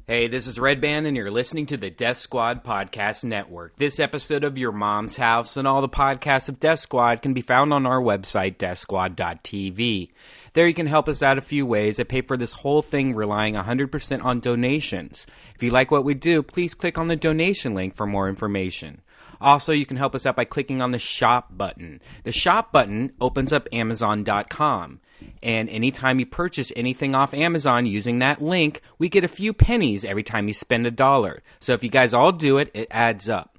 Hey, this is Redban, and you're listening to the Death Squad Podcast Network. This episode of Your Mom's House and all the podcasts of Death Squad can be found on our website, deathsquad.tv. There you can help us out a few ways. I pay for this whole thing relying 100% on donations. If you like what we do, please click on the donation link for more information. Also, you can help us out by clicking on the shop button. The shop button opens up Amazon.com. And anytime you purchase anything off Amazon using that link, we get a few pennies every time you spend $1. So if you guys all do it, it adds up.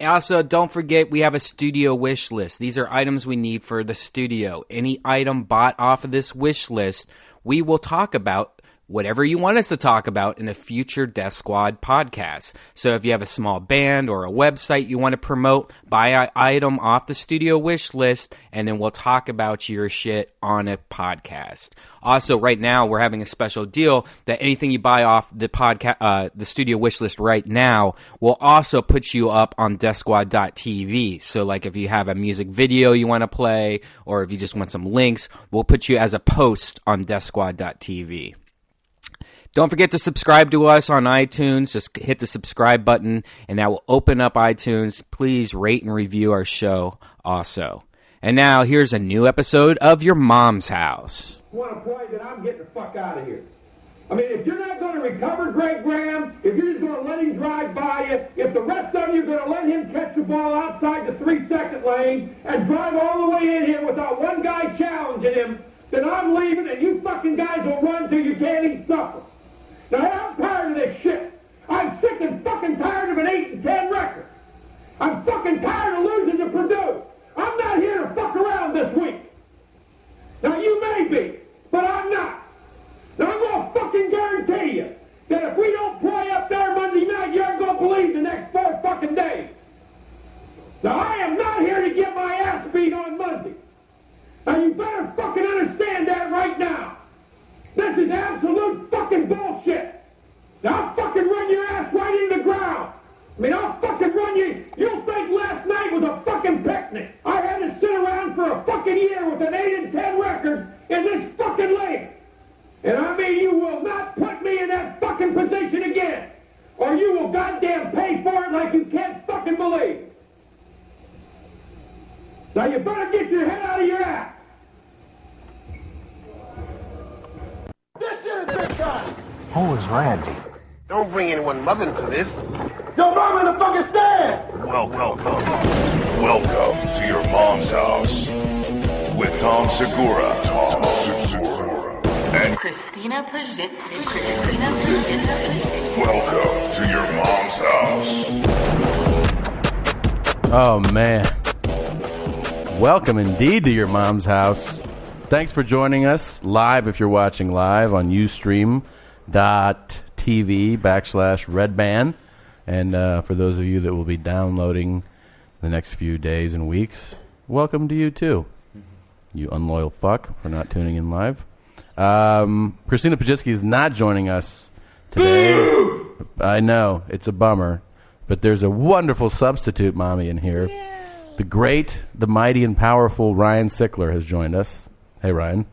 Also, don't forget we have a studio wish list. These are items we need for the studio. Any item bought off of this wish list, we will talk about whatever you want us to talk about in a future Death Squad podcast. So if you have a small band or a website you want to promote, buy an item off the studio wish list, and then we'll talk about your shit on a podcast. Also, right now, we're having a special deal that anything you buy off the podcast, the studio wish list right now, will also put you up on deathsquad.tv. So like if you have a music video you want to play, or if you just want some links, we'll put you as a post on deathsquad.tv. Don't forget to subscribe to us on iTunes. Just hit the subscribe button, and that will open up iTunes. Please rate and review our show also. And now, here's a new episode of Your Mom's House. You want to play, then I'm getting the fuck out of here. I mean, if you're not going to recover Greg Graham, if you're just going to let him drive by you, if the rest of you are going to let him catch the ball outside the 3-second lane and drive all the way in here without one guy challenging him, then I'm leaving, and you fucking guys will run till you can't eat supper. Now, I'm tired of this shit. I'm sick and fucking tired of an 8-10 record. I'm fucking tired of losing to Purdue. I'm not here to fuck around this week. Now, you may be, but I'm not. Now, I'm going to fucking guarantee you that if we don't play up there Monday night, you aren't going to believe the next 4 fucking days. Now, I am not here to get my ass beat on Monday. Now, you better fucking understand that right now. This is absolute fucking bullshit. Now, I'll fucking run your ass right into the ground. I mean, I'll fucking run you. You'll think last night was a fucking picnic. I had to sit around for a fucking year with an 8-10 record in this fucking league. And I mean, you will not put me in that fucking position again. Or you will goddamn pay for it like you can't fucking believe. Now, you better get your head out of your ass. This shit is big time! Who is Randy? Don't bring anyone mother into this. Yo, mom in the fucking stand! Welcome to Your Mom's House with Tom Segura. And Christina Pajitsky. welcome to Your Mom's House. Oh, man. Welcome indeed to Your Mom's House. Thanks for joining us live if you're watching live on ustream.tv/Redban. And for those of you that will be downloading the next few days and weeks, welcome to you too. You unloyal fuck for not tuning in live. Christina Pajitsky is not joining us today. I know, it's a bummer. But there's a wonderful substitute mommy in here. Yeah. The great, the mighty, and powerful Ryan Sickler has joined us. Hey, Ryan.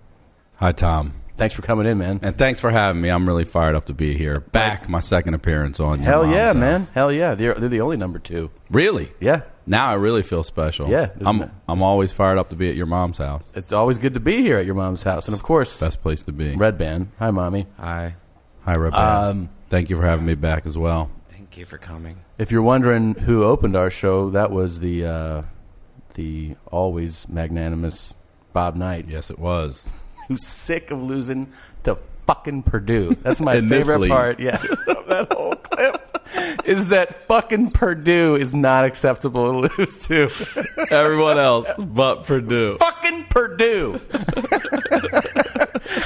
Hi, Tom. Thanks for coming in, man. And thanks for having me. I'm really fired up to be here. Back, my second appearance on Your Hell Mom's yeah, House. man. Hell yeah. They're the only number 2. Really? Yeah. Now I really feel special. Yeah. I'm always fired up to be at your mom's house. It's always good to be here at your mom's house. And, of course, Best place to be. Redban. Hi, Mommy. Hi. Hi, Redban. Thank you for having me back as well. Thank you for coming. If you're wondering who opened our show, that was the always magnanimous Bob Knight. Yes, it was. Who's sick of losing to fucking Purdue. That's my In this favorite league. part. Yeah, of that whole clip is that fucking Purdue is not acceptable to lose to. Everyone else but Purdue. Fucking Purdue.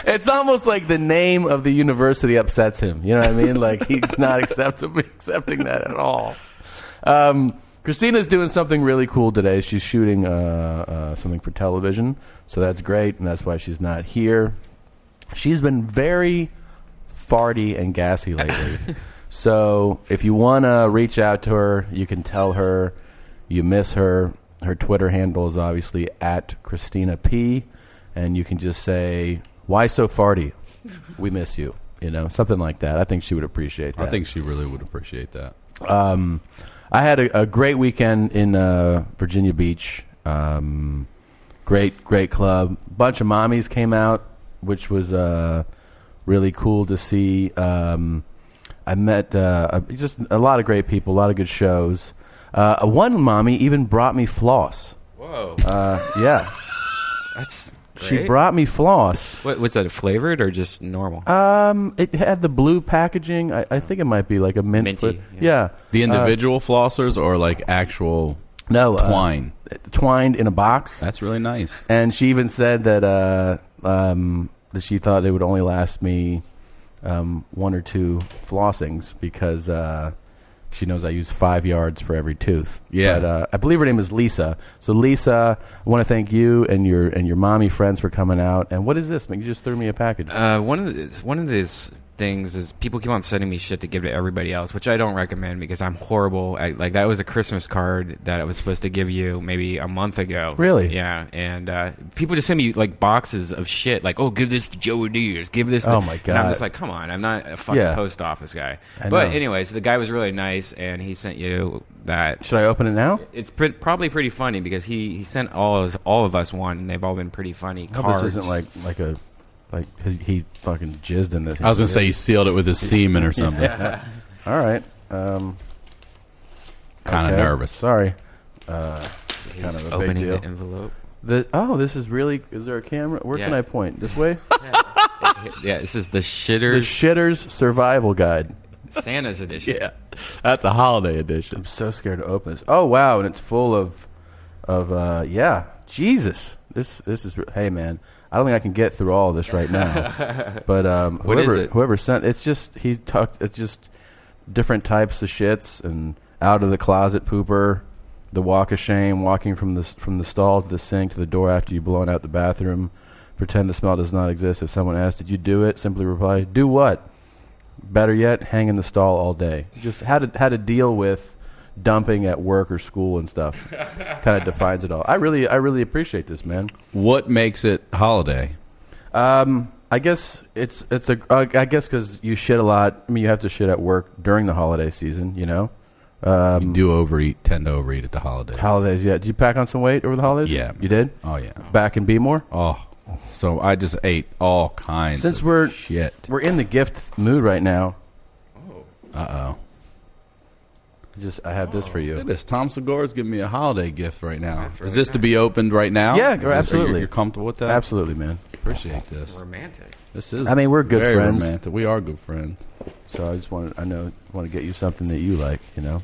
It's almost like the name of the university upsets him. You know what I mean? Like he's not accepting that at all. Christina's doing something really cool today. She's shooting something for television, so that's great, and that's why she's not here. She's been very farty and gassy lately. So if you want to reach out to her, you can tell her you miss her. Her Twitter handle is obviously at Christina P. And you can just say, why so farty? We miss you. You know, something like that. I think she would appreciate that. I think she really would appreciate that. I had a great weekend in Virginia Beach. Great club. Bunch of mommies came out, which was really cool to see. I met just a lot of great people, a lot of good shows. One mommy even brought me floss. Whoa. Yeah. That's great. She brought me floss. What was that, flavored or just normal? It had the blue packaging. I think it might be like a Minty, Yeah. The individual flossers or like actual twine? Twined in a box. That's really nice. And she even said that she thought it would only last me 1 or 2 flossings because she knows I use 5 yards for every tooth. Yeah. But I believe her name is Lisa. So Lisa, I want to thank you and your mommy friends for coming out. And what is this? You just threw me a package. One of these things is people keep on sending me shit to give to everybody else, which I don't recommend because I'm horrible. Like that was a Christmas card that I was supposed to give you maybe a month ago. Really? Yeah. And people just send me like boxes of shit, like, oh, give this to Joe Diaz, give this. Oh my God! And I'm just like, come on, I'm not a fucking post office guy. But anyways, the guy was really nice, and he sent you that. Should I open it now? It's probably pretty funny because he sent all of us one, and they've all been pretty funny. I hope cards. this isn't like he fucking jizzed in this. I was going to say he sealed it with his semen or something. Yeah. All right. Kind of nervous. Sorry. He's kind of a opening big deal. the envelope. This is really. Is there a camera? Where can I point? This way. Yeah, this is the shitters. The Shitters Survival Guide. Santa's edition. Yeah, that's a holiday edition. I'm so scared to open this. Oh wow, and it's full of Jesus. This is. Hey man, I don't think I can get through all of this right now. But What is it? whoever sent it's just it's just different types of shits and out of the closet pooper, the walk of shame, walking from the stall to the sink to the door after you've blown out the bathroom. Pretend the smell does not exist. If someone asks, "Did you do it?" Simply reply, "Do what?" Better yet, hang in the stall all day. Just how to deal with dumping at work or school and stuff. Kind of defines it all. I really appreciate this, man. What makes it holiday? I guess I guess because you shit a lot. I mean, you have to shit at work during the holiday season. You know. You tend to overeat at the holidays. Holidays, yeah. Did you pack on some weight over the holidays? Yeah. You did? Oh yeah. Back and be more? Oh, so I just ate all kinds of shit. We're in the gift mood right now. Uh-oh. I have this for you. Look at this. Tom Segura's giving me a holiday gift right now. Is this to be opened right now? Yeah, absolutely. You're comfortable with that? Absolutely, man. Appreciate this. Romantic. This is. I mean, we're good very friends. Romantic. We are good friends. So I just want to get you something that you like, you know.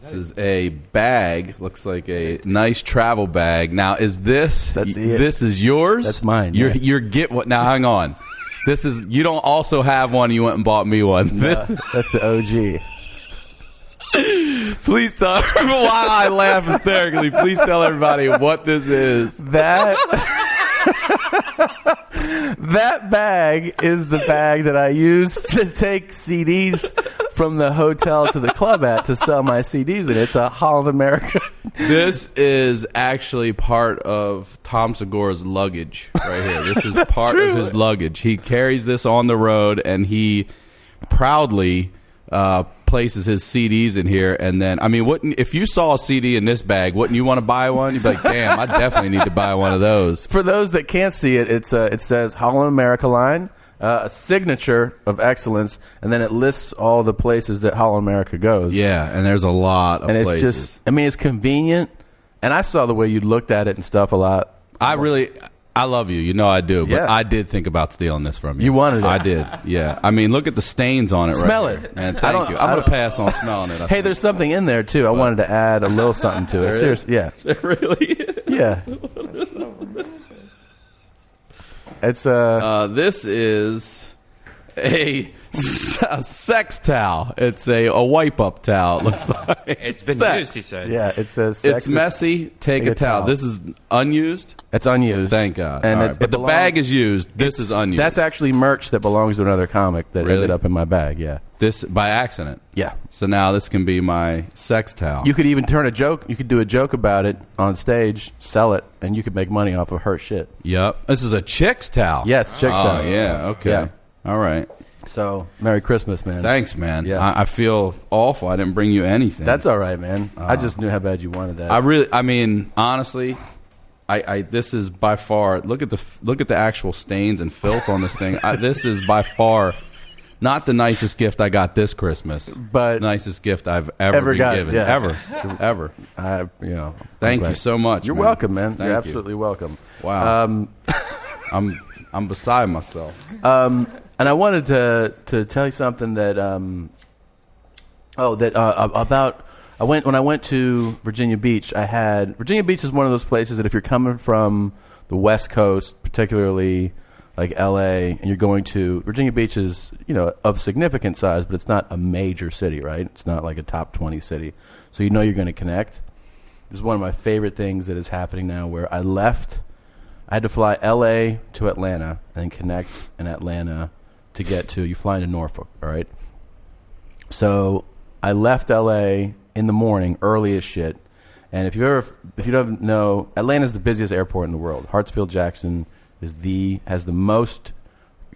This is a bag. Looks like a nice travel bag. Now, is this? This is yours? That's mine. You're get what? Now, hang on. This is. You don't also have one. You went and bought me one. No, that's the OG. Please tell why I laugh hysterically. Please tell everybody what this is. That bag is the bag that I use to take CDs from the hotel to the club to sell my CDs, and it's a Holland America. This is actually part of Tom Segura's luggage right here. This is part of his luggage. He carries this on the road, and he proudly places his CDs in here. And then, I mean, if you saw a CD in this bag, wouldn't you want to buy one? You'd be like, damn, I definitely need to buy one of those. For those that can't see it, it says Holland America line, a signature of excellence, and then it lists all the places that Holland America goes. Yeah, and there's a lot of places. It's just, I mean, it's convenient, and I saw the way you looked at it and stuff a lot. I love you. You know I do. But yeah. I did think about stealing this from you. You wanted it. I did. Yeah. I mean, look at the stains on it Smell right it. here. Man, thank you. I'm going to pass on smelling it. Hey, there's something in there, too. I wanted to add a little something to it. Seriously. Yeah. Really? Yeah. It's this is a sex towel. It's a wipe up towel. It looks like It's been sex. used, he said. Yeah, it says It's messy. Take a towel. This is unused. It's unused. Thank God. And All right. But the bag is used. This is unused. That's actually merch that belongs to another comic that Really? ended up in my bag. Yeah. this by accident. Yeah. So now this can be my sex towel. You could even turn a joke. You could do a joke about it on stage, sell it, and you could make money off of her shit. Yep. This is a chick's towel. Yeah, it's chick's towel. Oh yeah. Okay. Yeah. All right. So, Merry Christmas, man. Thanks, man. Yeah. I feel awful. I didn't bring you anything. That's all right, man. I just knew how bad you wanted that. I mean, honestly, I this is by far. Look at the actual stains and filth on this thing. This is by far not the nicest gift I got this Christmas, But the nicest gift I've ever been got, given, yeah. ever. Thank you so much. You're man. welcome, man. Thank You're you. absolutely welcome. Wow. I'm beside myself. And I wanted to tell you something that about when I went to Virginia Beach. Virginia Beach is one of those places that if you're coming from the West Coast, particularly like L.A., and you're going to Virginia Beach is of significant size, but it's not a major city, right? It's not like a top 20 city, so you're going to connect. This is one of my favorite things that is happening now, where I had to fly L.A. to Atlanta and then connect in Atlanta to get to, you fly into Norfolk, all right? So I left L.A. in the morning, early as shit. And if you don't know, Atlanta's the busiest airport in the world. Hartsfield-Jackson has the most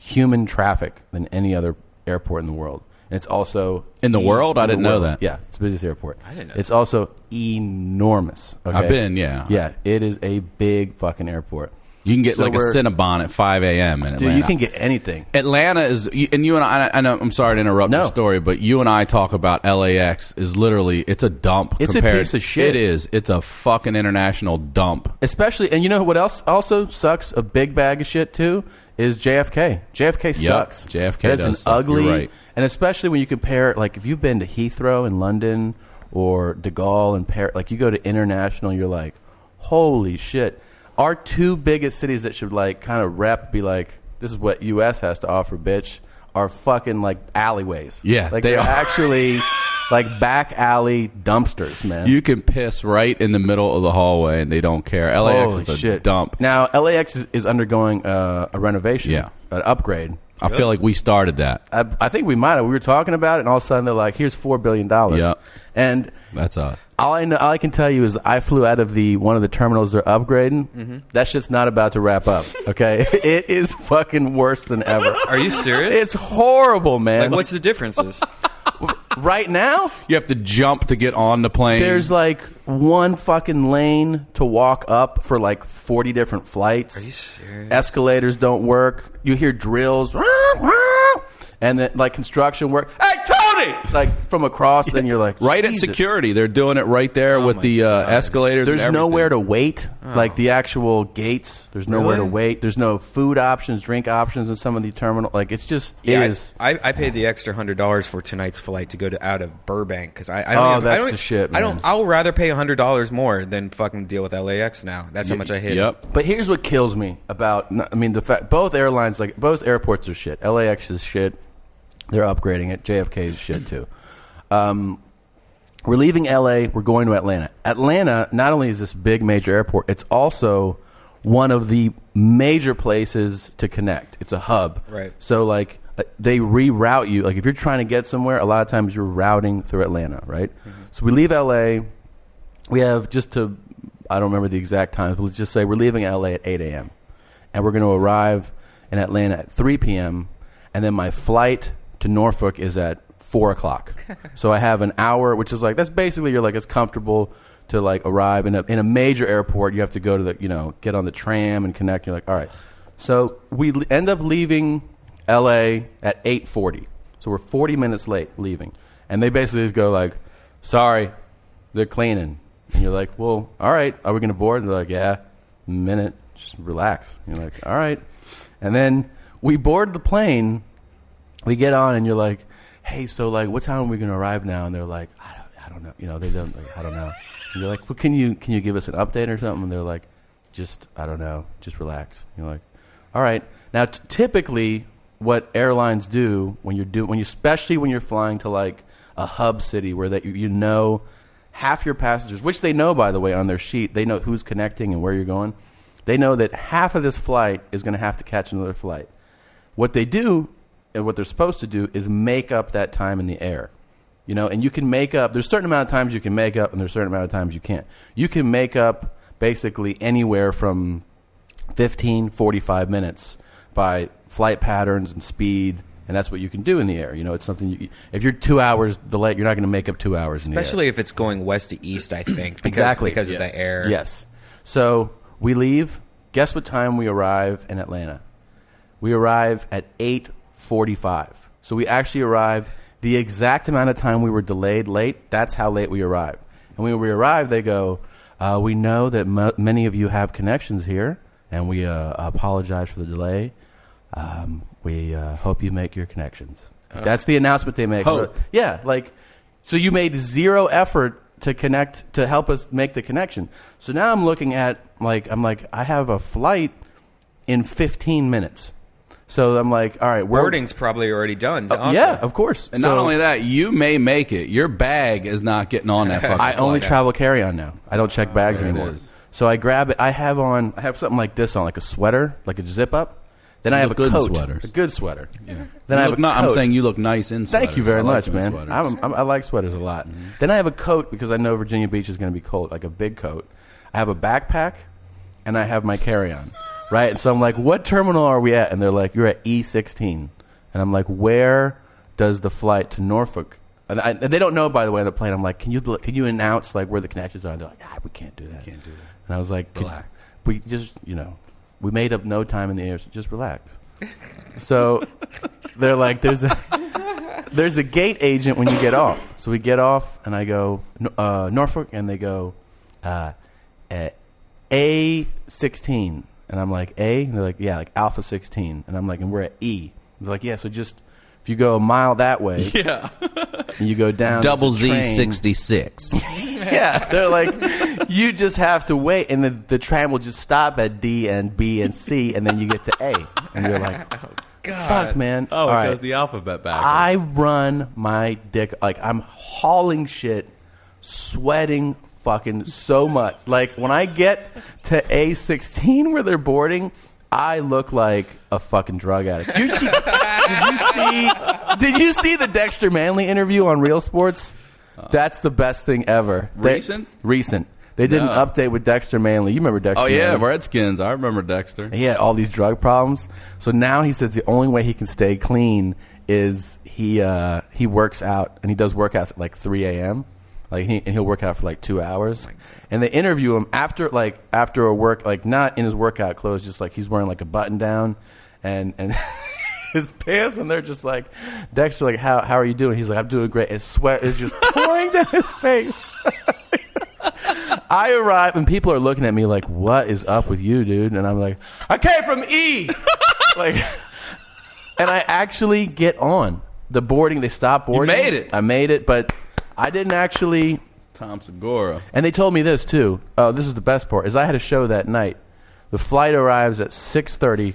human traffic than any other airport in the world. And it's also... In the world? I didn't know that. Yeah, it's the busiest airport. I didn't know It's also enormous. Okay? I've been, yeah. Yeah, it is a big fucking airport. You can get So like a Cinnabon at 5 a.m. in Atlanta. Dude, you can get anything. Atlanta is, and you and I know, I'm sorry to interrupt No. your story, but you and I talk about LAX is literally, it's a dump. It's a piece of shit. It is. It's a fucking international dump. Especially, and you know what else also sucks a big bag of shit too is JFK. JFK sucks. JFK It's does an suck. ugly, You're right. and especially when you compare, like if you've been to Heathrow in London or De Gaulle in Paris, like you go to international, you're like, holy shit. Our two biggest cities that should like kind of be like, this is what U.S. has to offer, bitch, are fucking like alleyways. Yeah, like they they're are. actually like back alley dumpsters, man. You can piss right in the middle of the hallway and they don't care. LAX Holy is a shit. dump. Now LAX is undergoing a renovation, Yeah. an upgrade. I feel like we started that. I think we might have. We were talking about it, and all of a sudden they're like, "Here's $4 billion." Yeah. And That's us. all I can tell you is I flew out of one of the terminals they're upgrading. Mm-hmm. That shit's not about to wrap up. Okay, it is fucking worse than ever. Are you serious? It's horrible, man. Like, what's the differences? Right now? You have to jump to get on the plane. There's like one fucking lane to walk up for like 40 different flights. Are you serious? Escalators don't work. You hear drills. And then like construction work. Hey, Tony! Like from across, then you're like, right at Jesus. security. They're doing it right there with the escalators. There's and everything. nowhere to wait. Like the actual gates, there's nowhere to Really? wait. There's no food options, drink options in some of the terminal. Like it's just, it is. I paid the extra $100 for tonight's flight to go out of Burbank because I don't. Oh, have- I that's don't- the shit, I don't. man. I'll rather pay $100 more than fucking deal with LAX now. That's how much I hate it. Yep. But here's what kills me about, I mean, the fact, both airlines, like both airports are shit. LAX is shit. They're upgrading it. JFK is shit too. We're leaving LA. We're going to Atlanta. Atlanta, not only is this big major airport, it's also one of the major places to connect. It's a hub. Right. So like they reroute you. Like if you're trying to get somewhere, a lot of times you're routing through Atlanta, right? So we leave LA. We have I don't remember the exact times, but let's just say we're leaving LA at 8 a.m. and we're going to arrive in Atlanta at 3 p.m. and then my flight to Norfolk is at 4 o'clock. So I have an hour, which is like, that's basically, you're like, it's comfortable to like arrive in a major airport. You have to go to get on the tram and connect. You're like, all right. So we end up leaving LA at 8:40. So we're 40 minutes late leaving. And they basically just go like, sorry, they're cleaning. And you're like, well, all right, are we going to board? And they're like, yeah, minute, just relax. And you're like, all right. And then we board the plane. We get on, and you're like, hey, so like, what time are we going to arrive now? And they're like, I don't know. They don't. Like, I don't know. And you're like, well, can you give us an update or something? And they're like, I don't know. Just relax. And you're like, all right. Now, typically, what airlines do especially when you're flying to like a hub city where that you know half your passengers, which they know, by the way, on their sheet, they know who's connecting and where you're going. They know that half of this flight is going to have to catch another flight. What they do and what they're supposed to do is make up that time in the air. You know, and you can make up, there's a certain amount of times you can make up and there's a certain amount of times you can't. You can make up basically anywhere from 15, 45 minutes by flight patterns and speed, and that's what you can do in the air. You know, it's something if you're 2 hours delayed, you're not going to make up 2 hours in the air. Especially if it's going west to east, I think. Because Yes. of the air. Yes. So we leave. Guess what time we arrive in Atlanta? We arrive at 8:45. So we actually arrive the exact amount of time we were delayed late. That's how late we arrive. And when we arrive, they go, we know that many of you have connections here, and we apologize for the delay. We hope you make your connections. That's the announcement they make. Hope. Yeah, like, so you made zero effort to connect, to help us make the connection. So now I'm looking at, I have a flight in 15 minutes. So I'm like, all right, boarding's probably already done. Also. Yeah, of course. And not only that, you may make it. Your bag is not getting on that fucking I only flight. travel carry-on now. I don't check bags There it anymore. is. So I grab it. I have something like this on, like a sweater, like a zip-up. Then I have a good coat. sweaters. A good sweater. Yeah. Then I have a coat. I'm saying you look nice in sweaters. Thank you very I like much, you in man. sweaters. I like sweaters a lot. Mm-hmm. Then I have a coat because I know Virginia Beach is going to be cold, like a big coat. I have a backpack, and I have my carry-on, right? And so I'm like, what terminal are we at? And they're like, you're at E16. And I'm like, where does the flight to Norfolk? And they don't know, by the way, on the plane. I'm like, can you announce like where the connections are? And they're like, we can't do that. Can't do that. And I was like, Relax. We just, we made up no time in the air, so just relax. So they're like, there's a gate agent when you get off. So we get off, and I go, Norfolk, and they go, A16. And I'm like, A? And they're like, yeah, like Alpha 16. And I'm like, and we're at E. They're like, yeah, so just, if you go a mile that way, Yeah. and you go down Double there's a train. Z66. Yeah, they're like, you just have to wait, and the train will just stop at D and B and C, and then you get to A. And you're like, fuck, man. Oh, All it right. goes the alphabet backwards. I run my dick, like I'm hauling shit, sweating fucking so much. Like when I get to A16 where they're boarding, I look like a fucking drug addict. Did you see the Dexter Manley interview on Real Sports? That's the best thing ever. Recent? Recent. They did an No. update with Dexter Manley. You remember Dexter Oh, yeah, Manley? Redskins. I remember Dexter. He had all these drug problems. So now he says the only way he can stay clean is he works out, and he does workouts at like 3 a.m. And he'll work out for like 2 hours. And they interview him after a work, like not in his workout clothes, just like he's wearing like a button down and his pants, and they're just like, Dexter, like, how are you doing? He's like, I'm doing great. And sweat is just pouring down his face. I arrive, and people are looking at me like, what is up with you, dude? And I'm like, I came from E! Like, and I actually get on the boarding. They stop boarding. You made it. I made it, but I didn't actually. Tom Segura. And they told me this, too. Oh, this is the best part, is I had a show that night. The flight arrives at 6:30,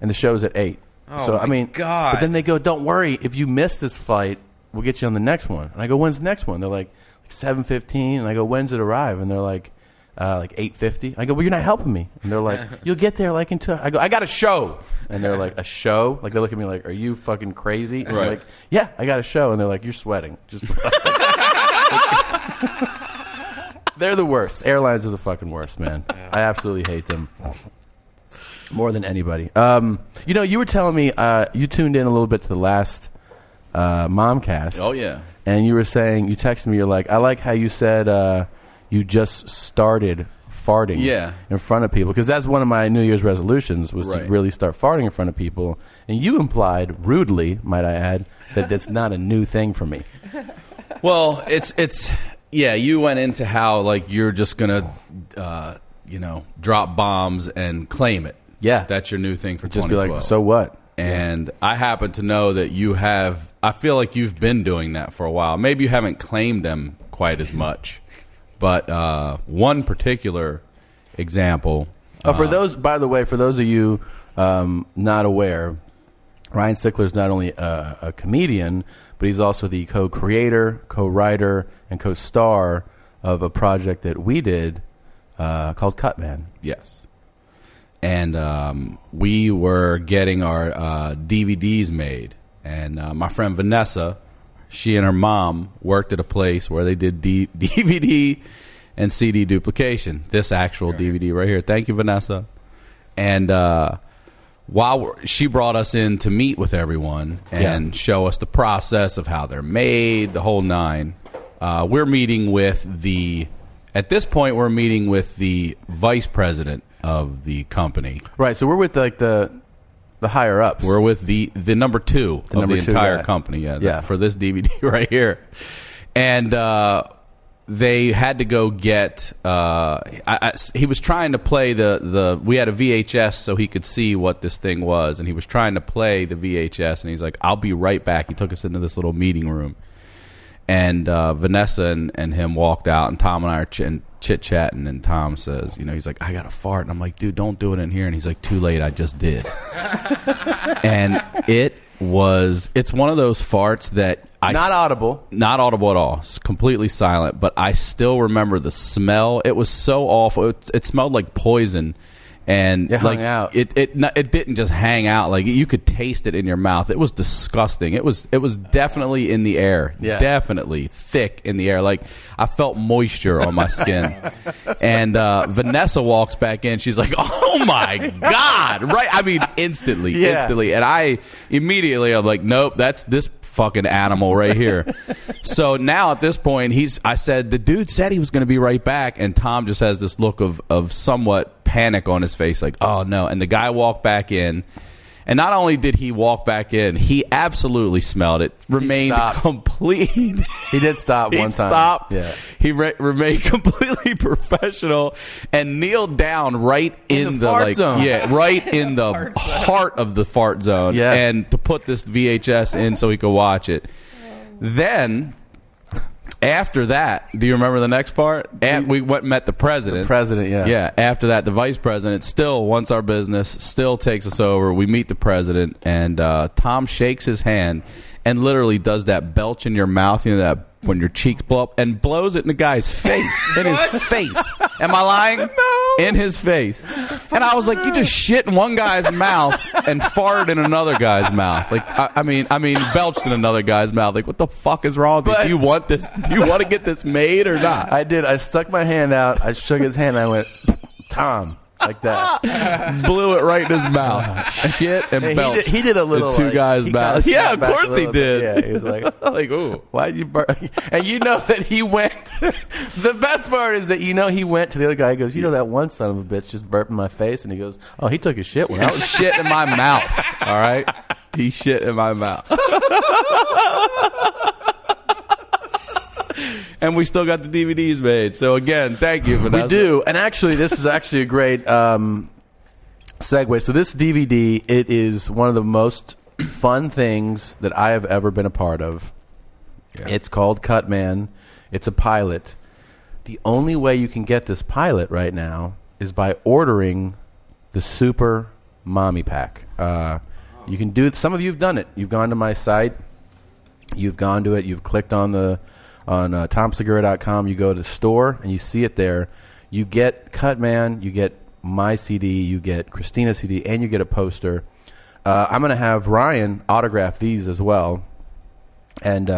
and the show's at 8. Oh, so, my I mean, God. But then they go, don't worry. If you miss this flight, we'll get you on the next one. And I go, when's the next one? They're like 7:15. And I go, when's it arrive? And they're like 8:50. I go, well, you're not helping me. And they're like, you'll get there like in 2 hours. I go, I got a show. And they're like, a show? Like, they look at me like, are you fucking crazy? And I'm like, yeah, I got a show. And they're like, you're sweating. Just They're the worst. Airlines are the fucking worst, man. I absolutely hate them. More than anybody. You were telling me you tuned in a little bit to the last Momcast. Oh, yeah. And you were saying, you texted me, you're like, I like how you said you just started farting in front of people. Because that's one of my New Year's resolutions, was to really start farting in front of people. And you implied, rudely, might I add, that that's not a new thing for me. Well, it's yeah, you went into how, like, you're just going to, drop bombs and claim it. Yeah. That's your new thing for Just 2012. be like, so what? And I happen to know that you have, I feel like you've been doing that for a while. Maybe you haven't claimed them quite as much. But one particular example. For those, by the way, for those of you not aware, Ryan Sickler is not only a comedian, but he's also the co-creator, co-writer, and co-star of a project that we did called Cutman. Yes. And we were getting our DVDs made. And my friend Vanessa, she and her mom worked at a place where they did DVD and CD duplication. This actual DVD right here. Thank you, Vanessa. And she brought us in to meet with everyone and show us the process of how they're made, the whole nine. We're meeting with at this point, we're meeting with the vice president of the company. Right, so we're with like the higher ups. We're with the number two of the entire company. For this DVD right here. And they had to go get he was trying to play we had a VHS so he could see what this thing was, and he was trying to play the VHS, and he's like, I'll be right back. He took us into this little meeting room, and Vanessa and him walked out, and Tom and I are chit-chatting, and Tom says, he's like, I got a fart, and I'm like, dude, don't do it in here. And he's like, too late, I just did. And it's one of those farts that not audible at all. It's completely silent, but I still remember the smell. It was so awful. It smelled like poison, and it hung out. It didn't just hang out. Like, you could taste it in your mouth. It was disgusting. It was definitely in the air. Yeah. Definitely thick in the air. Like, I felt moisture on my skin. And Vanessa walks back in. She's like, oh my God. Right? I mean, instantly. And I'm like, nope, that's this fucking animal right here. So now at this point, I said, the dude said he was going to be right back, and Tom just has this look of somewhat panic on his face, like, oh no. And the guy walked back in, and not only did he walk back in, he absolutely smelled it. Remained complete. He did stop one time. He stopped. Yeah. He remained completely professional and kneeled down right in the fart zone. Yeah, right in the heart of the fart zone. Yeah. And to put this VHS in so he could watch it. Then, after that, do you remember the next part? We went and met the president. The president, yeah. Yeah, after that, the vice president still wants our business, still takes us over. We meet the president, and Tom shakes his hand and literally does that belch in your mouth, that when your cheeks blow up, and blows it in the guy's face. In his face. Am I lying? No. In his face. And I was like, you just shit in one guy's mouth and farted in another guy's mouth. Like, I mean, belched in another guy's mouth. Like, what the fuck is wrong with you? Do you want this? Do you want to get this made or not? I did. I stuck my hand out. I shook his hand. And I went, Tom. Like that. Blew it right in his mouth. Shit and belched. He did a little. Two guys' mouths. Yeah, of course he did. Yeah, he was like, ooh. Why'd you burp? And that he went. The best part is that he went to the other guy. He goes, that one son of a bitch just burped in my face. And he goes, oh, he took his shit when I was shit in my mouth. All right? He shit in my mouth. And we still got the DVDs made. So, again, thank you, Vanessa. We do. And actually, this is actually a great segue. So this DVD, it is one of the most fun things that I have ever been a part of. Yeah. It's called Cutman. It's a pilot. The only way you can get this pilot right now is by ordering the Super Mommy Pack. You can do it. Some of you have done it. You've gone to my site. You've gone to it. You've clicked on TomSegura.com. You go to the store and you see it there. You get Cutman, you get my CD, you get Christina's CD, and you get a poster. I'm going to have Ryan autograph these as well. And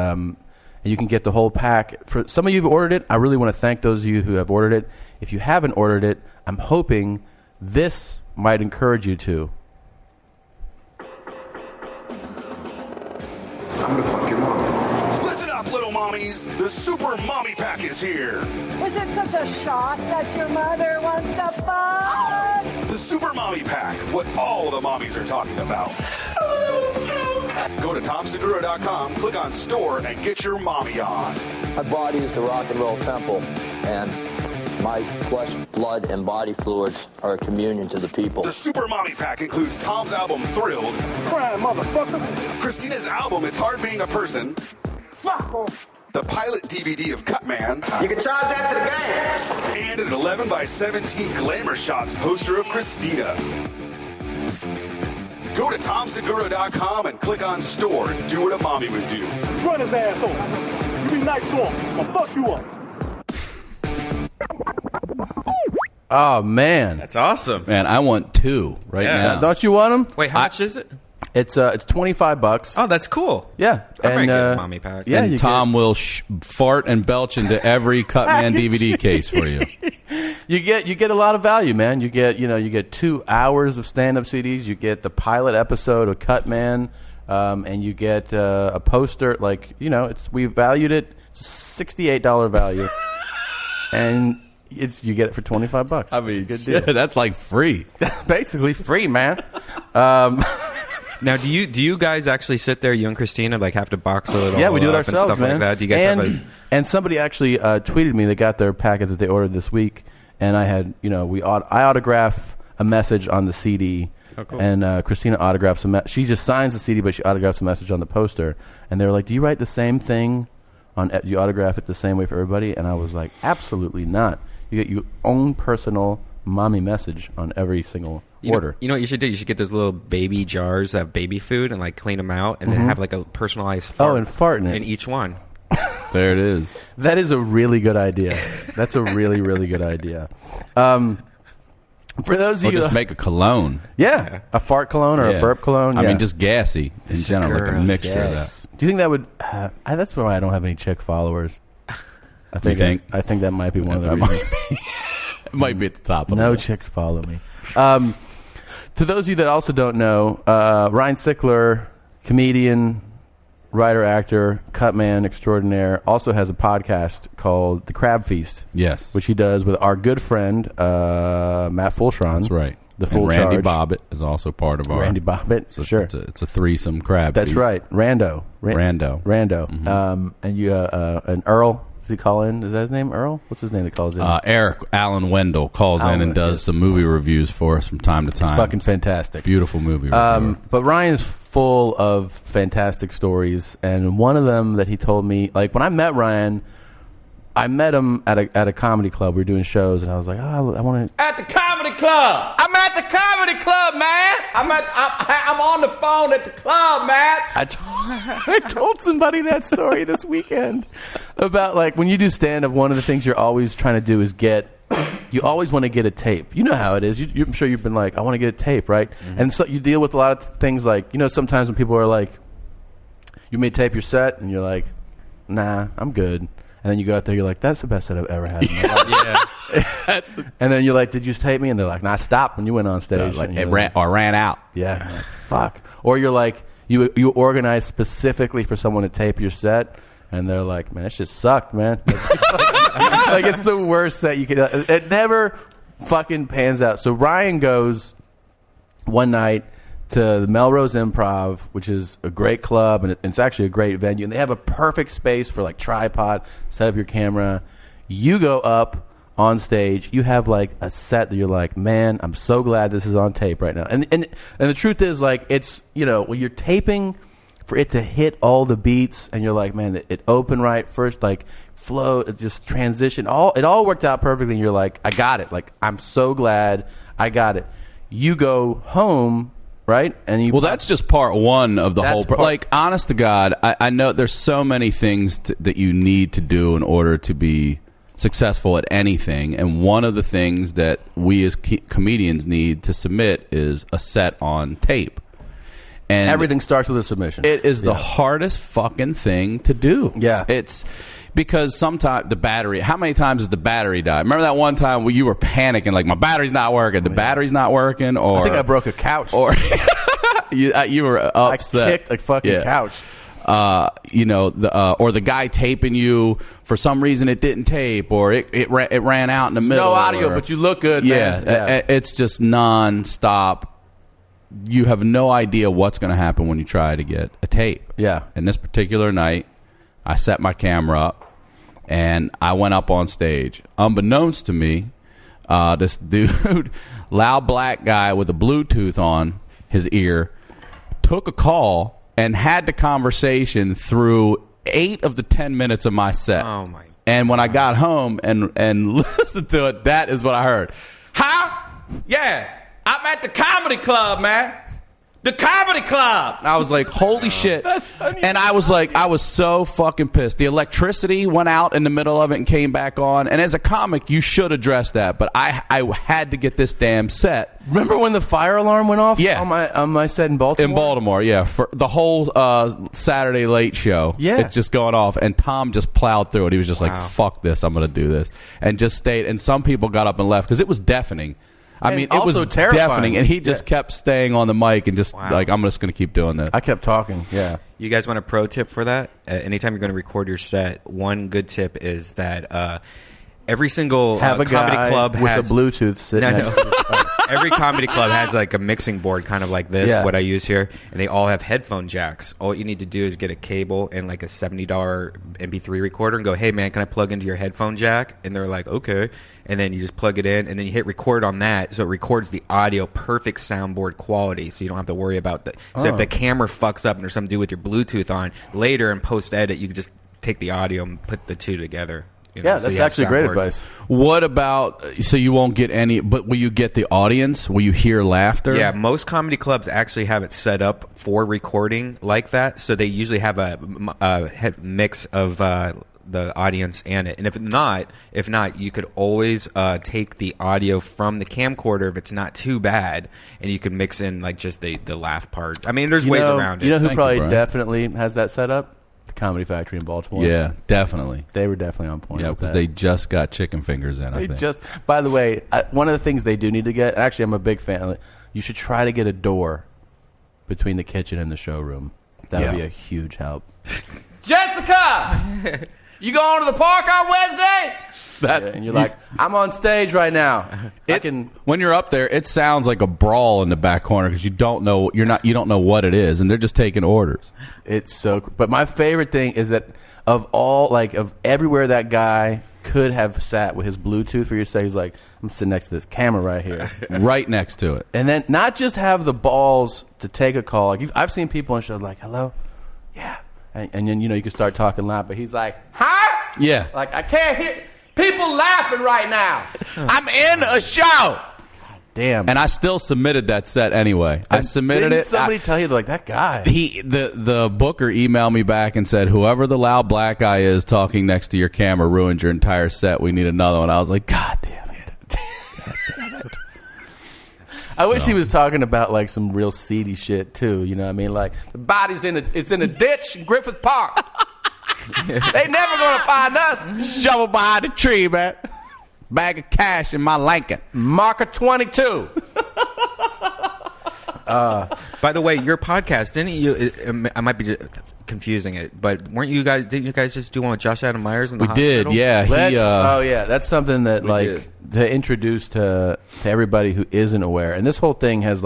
you can get the whole pack. For some of you who have ordered it, I really want to thank those of you who have ordered it. If you haven't ordered it, I'm hoping this might encourage you to. I'm going to fuck your mom. Listen up, little mommies. The Super Mommy Pack is here. Was it such a shock that your mother wants to fuck? The Super Mommy Pack, what all the mommies are talking about. Go to TomSegura.com, click on store, and get your mommy on. My body is the rock and roll temple, and my flesh, blood, and body fluids are a communion to the people. The Super Mommy Pack includes Tom's album, Thrilled. Crying motherfucker. Christina's album, It's Hard Being a Person. Fuck off. The pilot DVD of Cutman. You can charge that to the game. And an 11x17 Glamour Shots poster of Christina. Go to TomSegura.com and click on store and do what a mommy would do. Run his ass over. You be nice to him. I'll fuck you up. Oh, man. That's awesome. Man, I want 2 right now. Don't you want them? Wait, how much is it? It's $25. Oh, that's cool. Yeah. I might get a mommy pack. Yeah, and Tom will fart and belch into every Cutman DVD case for you. You get a lot of value, man. You get 2 hours of stand-up CDs. You get the pilot episode of Cutman, and you get a poster. We valued it. It's a $68 value, and you get it for $25. I mean, it's a good deal. That's like free. Basically free, man. Now, do you guys actually sit there, you and Christina, have to box it all Yeah, we do it up ourselves, and stuff man. like that? Do you guys and somebody actually tweeted me. They got their packet that they ordered this week, and I had I autograph a message on the CD. Oh, cool. And Christina autographs she just signs the CD, but she autographs a message on the poster. And they were like, "Do you write the same thing do you autograph it the same way for everybody?" And I was like, "Absolutely not. You get your own personal mommy message on every single order." You know what you should do? You should get those little baby jars of baby food and clean them out, and then have a personalized fart. Oh, and fart in it. In each one. There it is. That is a really good idea. That's a really, really good idea. For those of Or you, just make a cologne. yeah, a fart cologne or a burp cologne. I yeah. mean, just gassy in general, like a mixture of that. Do you think that would? That's why I don't have any chick followers. I think that might be one of the reasons. It might be at the top of the No list. chicks follow me. To those of you that also don't know, Ryan Sickler, comedian, writer, actor, cutman extraordinaire, also has a podcast called The Crab Feast. Yes. Which he does with our good friend, Matt Fulshron. That's right. The full and Randy charge. Bobbitt is also part of our... Randy Bobbitt, so sure. It's a threesome crab That's feast. right. Rando. Rando. Mm-hmm. And you, and Earl, does he call in? Is that his name, Earl? What's his name that calls in? Eric Allen Wendell calls in and does some movie reviews for us from time to time. It's fucking fantastic. Beautiful movie reviewer. But Ryan's full of fantastic stories, and one of them that he told me, when I met Ryan, I met him at a comedy club. We were doing shows, and I was like, I want to... At the comedy club! I'm at the comedy club, man! I'm on the phone at the club, man! I told somebody that story this weekend about, when you do stand-up, one of the things you're always trying to do is you always want to get a tape. You know how it is. I'm sure you've been I want to get a tape, right? Mm-hmm. And so you deal with a lot of things sometimes when people are you may tape your set, and you're like, nah, I'm good. And then you go out there, you're like, that's the best set I've ever had in my life. Yeah. And then you're like, did you tape me? And they're like, nah, stop when you went on stage. Ran out. Yeah. Fuck. Or you're like, you organize specifically for someone to tape your set, and they're like, man, that shit sucked, man. It's the worst set you could. It never fucking pans out. So Ryan goes one night to the Melrose Improv, which is a great club, and it's actually a great venue. And they have a perfect space for tripod, set up your camera. You go up on stage. You have a set that you're like, man, I'm so glad this is on tape right now. And the truth is, it's when you're taping for it to hit all the beats, and you're like, man, it opened right first, flow, it just transition. It all worked out perfectly. And you're like, I got it. I'm so glad I got it. You go home. Right? And that's just part one of the whole... honest to God, I know there's so many things that you need to do in order to be successful at anything. And one of the things that we as comedians need to submit is a set on tape. And everything starts with a submission. It is the hardest fucking thing to do. Yeah. It's... Because sometimes the battery... How many times does the battery die? Remember that one time where you were panicking, my battery's not working. The battery's not working, or... I think I broke a couch. Or you were upset. I kicked a fucking couch. Or the guy taping you, for some reason it didn't tape, or it ran out in the middle. No audio, but you look good, man. Yeah. It's just non-stop. You have no idea what's going to happen when you try to get a tape. Yeah. And this particular night, I set my camera up, and I went up on stage. Unbeknownst to me, this dude, loud black guy with a Bluetooth on his ear, took a call and had the conversation through 8 of the 10 minutes of my set. Oh, my God. And when I got home and listened to it, that is what I heard. How? Yeah, I'm at the comedy club, man. the comedy club. And I was like, holy shit. And I was like, I was so fucking pissed. The electricity went out in the middle of it and came back on. And as a comic, you should address that. But I had to get this damn set. Remember when the fire alarm went off? Yeah. On my set in Baltimore? In Baltimore, yeah. For the whole Saturday Late Show. Yeah. It's just going off. And Tom just plowed through it. He was just like, fuck this. I'm going to do this. And just stayed. And some people got up and left because it was deafening. I mean, it was terrifying. deafening, and he just kept staying on the mic and just like, I'm just going to keep doing this. I kept talking, yeah. You guys want a pro tip for that? Anytime you're going to record your set, one good tip is that every single Have a comedy guy club with has a Bluetooth sitting next to his every comedy club has like a mixing board kind of like this, what I use here, and they all have headphone jacks. All you need to do is get a cable and like a $70 MP3 recorder and go, hey man, can I plug into your headphone jack? And they're like, okay. And then you just plug it in and then you hit record on that, so it records the audio perfect soundboard quality, so you don't have to worry about that. So if the camera fucks up and there's something to do with your Bluetooth on, later in post edit you can just take the audio and put the two together. You know, yeah, so that's actually great advice. What about, so you won't get any, but will you get the audience? Will you hear laughter? Yeah, most comedy clubs actually have it set up for recording like that, so they usually have a mix of the audience and it. And if not, you could always take the audio from the camcorder if it's not too bad, and you could mix in like just the laugh part. I mean, there's ways around it. You know who probably definitely has that set up? The Comedy Factory in Baltimore. Yeah, definitely. They were definitely on point. Yeah, because they just got chicken fingers in, I think. By the way, one of the things they do need to get, actually I'm a big fan of it, you should try to get a door between the kitchen and the showroom. That would be a huge help. Jessica! You going to the park on Wednesday? And you're like, I'm on stage right now. When you're up there, it sounds like a brawl in the back corner because you don't know what it is, and they're just taking orders. It's so. But my favorite thing is that of everywhere that guy could have sat with his Bluetooth for your set, he's like, I'm sitting next to this camera right here, right next to it, and then not just have the balls to take a call. Like I've seen people on shows like, hello, yeah, and then you can start talking loud, but he's like, huh, yeah, like I can't hear. People laughing right now. I'm in a show. God damn. And I still submitted that set anyway. I submitted it. Somebody tell you like that guy. The booker emailed me back and said, whoever the loud black guy is talking next to your camera ruined your entire set. We need another one. I was like, God damn it. I wish he was talking about like some real seedy shit too. You know what I mean? Like the body's in a ditch in Griffith Park. They never gonna find us. Shovel behind the tree, man. Bag of cash in my Lincoln. Marker 22. By the way, your podcast, didn't you? I might be confusing it, but didn't you guys just do one with Josh Adam Myers in the hospital? We did, yeah. That's something that to introduce to everybody who isn't aware. And this whole thing has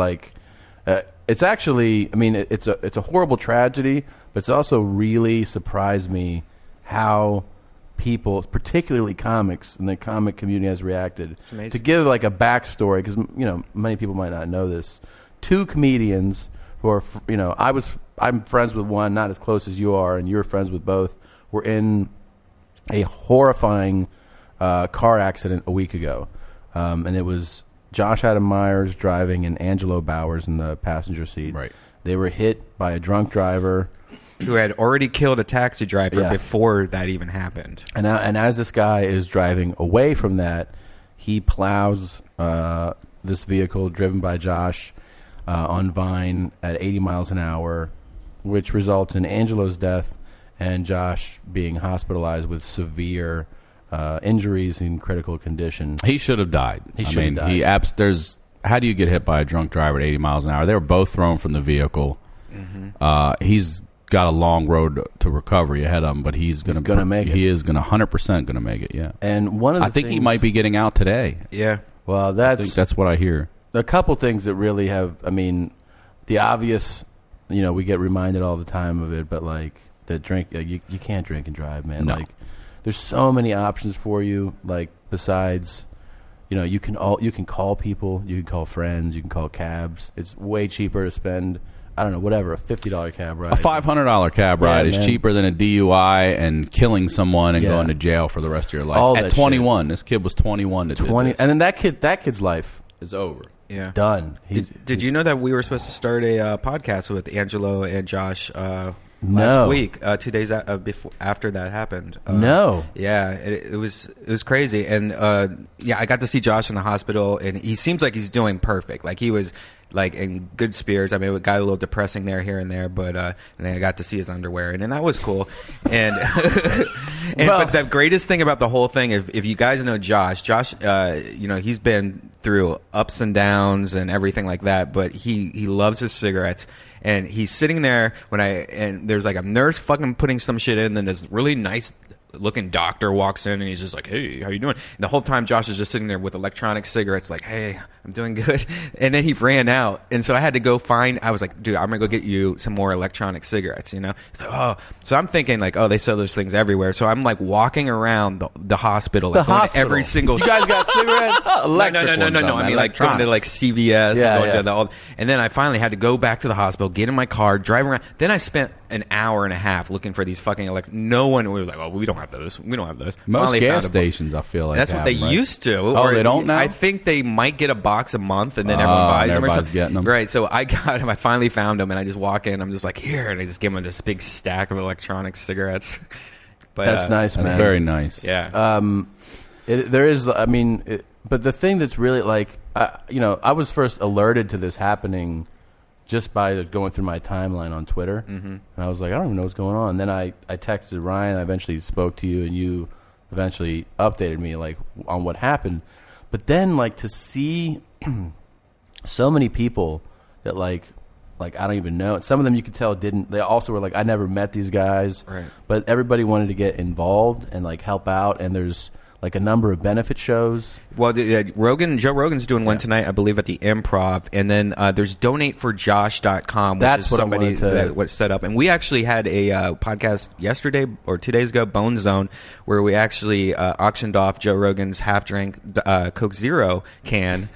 it's actually, I mean, it's a horrible tragedy, but it's also really surprised me how people, particularly comics and the comic community, has reacted. It's amazing. To give like a backstory, because many people might not know this. Two comedians who are, I'm friends with one, not as close as you are, and you're friends with both, were in a horrifying car accident a week ago, and it was Josh Adam Myers driving and Angelo Bowers in the passenger seat. Right. They were hit by a drunk driver who had already killed a taxi driver before that even happened. And as this guy is driving away from that, he plows this vehicle driven by Josh on Vine at 80 miles an hour, which results in Angelo's death and Josh being hospitalized with severe injuries in critical condition. He should have died. How do you get hit by a drunk driver at 80 miles an hour? They were both thrown from the vehicle. Mm-hmm. He's got a long road to recovery ahead of him, but he's going to make it. He is going to 100% going to make it. Yeah. And I think he might be getting out today. Yeah. Well, I think that's what I hear. A couple things that really have. I mean, the obvious. We get reminded all the time of it, but like the drink, you can't drink and drive, man. No. Like, there's so many options for you. Like besides, you can call people, you can call friends, you can call cabs. It's way cheaper to spend. I don't know, whatever, a $50 cab ride. A $500 cab ride is cheaper than a DUI and killing someone and going to jail for the rest of your life. At 21, this kid was 21 to 20, and then that kid's life is over. Yeah. Done. Did you know that we were supposed to start a podcast with Angelo and Josh last week? 2 days before after that happened. No. Yeah, it was crazy, and I got to see Josh in the hospital, and he seems like he's doing perfect. Like he was like in good spirits. I mean, it got a little depressing here and there, but and then I got to see his underwear, and that was cool. And but the greatest thing about the whole thing, if you guys know Josh, he's been through ups and downs and everything like that, but he loves his cigarettes. And he's sitting there and there's like a nurse fucking putting some shit in, and then this really nice looking doctor walks in, and he's just like, "Hey, how you doing?" And the whole time Josh is just sitting there with electronic cigarettes, like, "Hey, I'm doing good." And then he ran out, and so I had to go I was like, "Dude, I'm gonna go get you some more electronic cigarettes," you know. So so I'm thinking like, "Oh, they sell those things everywhere." So I'm like walking around the hospital, like going to every single. You guys got cigarettes? No. I mean, like going to like CVS, and then I finally had to go back to the hospital, get in my car, drive around. Then I spent an hour and a half looking for these fucking no one was like, "Oh, we don't have those. We don't have those." Most finally gas stations, I feel like that's what they used to. Oh, they don't now? I think they might get a box a month, and then everyone buys them or something. Getting them. Right. So I got them. I finally found them, and I just walk in. I'm just like, "Here," and I just give them this big stack of electronic cigarettes. But that's nice, man. That's very nice. Yeah. There is. I mean, but the thing that's really like, I was first alerted to this happening just by going through my timeline on Twitter, and I was like, I don't even know what's going on. And then I texted Ryan. I eventually spoke to you, and you eventually updated me like on what happened. But then like to see so many people that like I don't even know. Some of them you could tell didn't. They also were like, I never met these guys, right? But everybody wanted to get involved and like help out. And there's like a number of benefit shows. Well, Joe Rogan's doing one tonight, I believe, at the Improv, and then there's donateforjosh.com, which That's is what somebody that was set up. And we actually had a podcast yesterday or 2 days ago, Bone Zone, where we actually auctioned off Joe Rogan's half-drink Coke Zero can.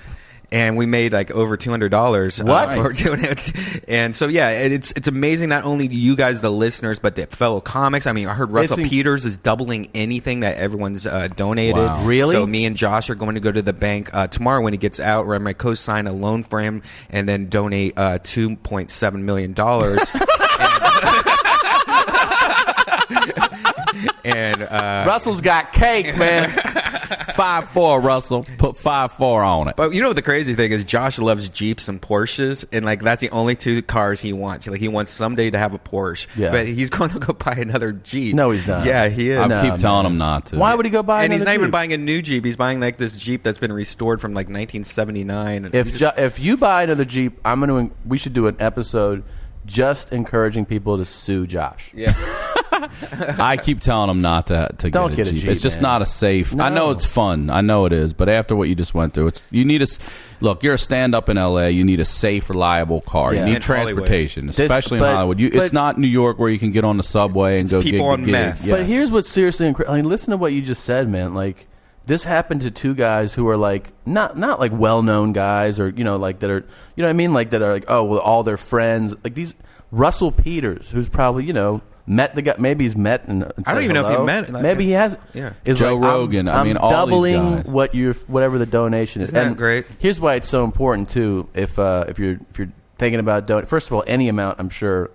And we made like over $200 for doing it. And so, yeah, it's amazing. Not only you guys, the listeners, but the fellow comics. I mean, I heard Russell Peters is doubling anything that everyone's donated. Wow. Really? So me and Josh are going to go to the bank tomorrow when he gets out, where I might co-sign a loan for him and then donate $2.7 million. And Russell's got cake, man. 5-4, Russell. Put 5-4 on it. But you know what the crazy thing is? Josh loves Jeeps and Porsches, and like that's the only two cars he wants. Like he wants someday to have a Porsche, but he's going to go buy another Jeep. No, he's not. Yeah, he is. I keep telling him not to. Why would he go buy? And he's not Jeep? even buying a new Jeep. He's buying like this Jeep that's been restored from like 1979. If you buy another Jeep, we should do an episode just encouraging people to sue Josh. Yeah. I keep telling him not to Don't get a Jeep. It's just man. not a safe. No. I know it's fun. I know it is. But after what you just went through, look. You're a stand-up in L.A. You need a safe, reliable car. Yeah. You need In transportation, especially in Hollywood. It's not New York where you can get on the subway and go people gig on to gig. meth. Yes. But here's what's seriously incredible. I mean, listen to what you just said, man. Like this happened to two guys who are like not like well-known guys, or like that are what I mean, like that are like, oh well, all their friends, like these Russell Peters, who's probably met the guy. Maybe he's met and I don't even know if he met. Like, maybe he has. Yeah. Joe Rogan. I'm all doubling these guys. Whatever the donation is. Isn't that and great? Here's why it's so important too. If you're thinking about donate, first of all, any amount I'm sure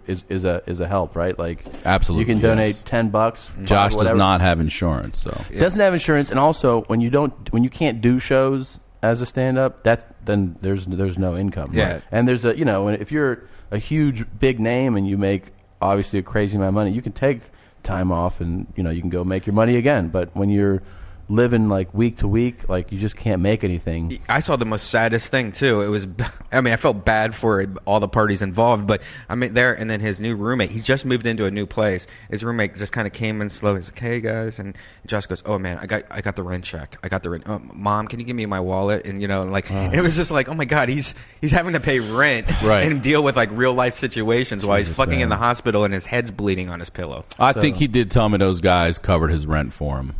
is a help, right? Like absolutely, you can donate $10. Josh does not have insurance, so doesn't have insurance, and also when you can't do shows as a stand-up, then there's no income. Yeah, right? And there's if you're a huge big name and you make obviously a crazy amount of money, you can take time off and you can go make your money again. But when you're living like week to week, like you just can't make anything. I saw the most saddest thing too. It was, I felt bad for all the parties involved, but there, and then his new roommate, he just moved into a new place. His roommate just kind of came in slow. He's like, "Hey guys," and Josh goes, "Oh man, I got the rent check. I got the rent. Oh, Mom, can you give me my wallet?" And and it was just like, oh my god, he's having to pay rent and deal with like real life situations while he's fucking in the hospital and his head's bleeding on his pillow. I think he did tell me those guys covered his rent for him.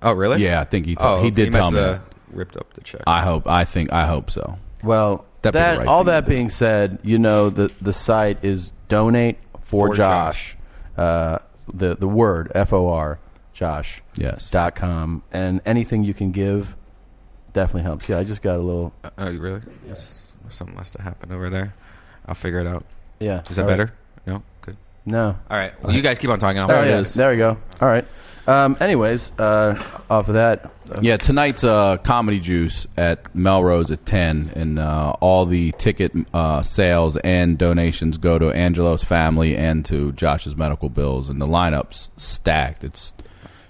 Oh really? Yeah, I think he did tell me that. Ripped up the check. I hope so. Well, that being said, the site is donate for Josh. The word FOR Josh. Yes. .com, and anything you can give Definitely helps. Yeah, I just got a little. Really? Something must have happened over there. I'll figure it out. Yeah. Is that better? No? Good. No. All right. Well, you guys keep on talking. There it is. There we go. All right. Anyways, off of that. Yeah, tonight's Comedy Juice at Melrose at 10, and all the ticket sales and donations go to Angelo's family and to Josh's medical bills, and the lineup's stacked. It's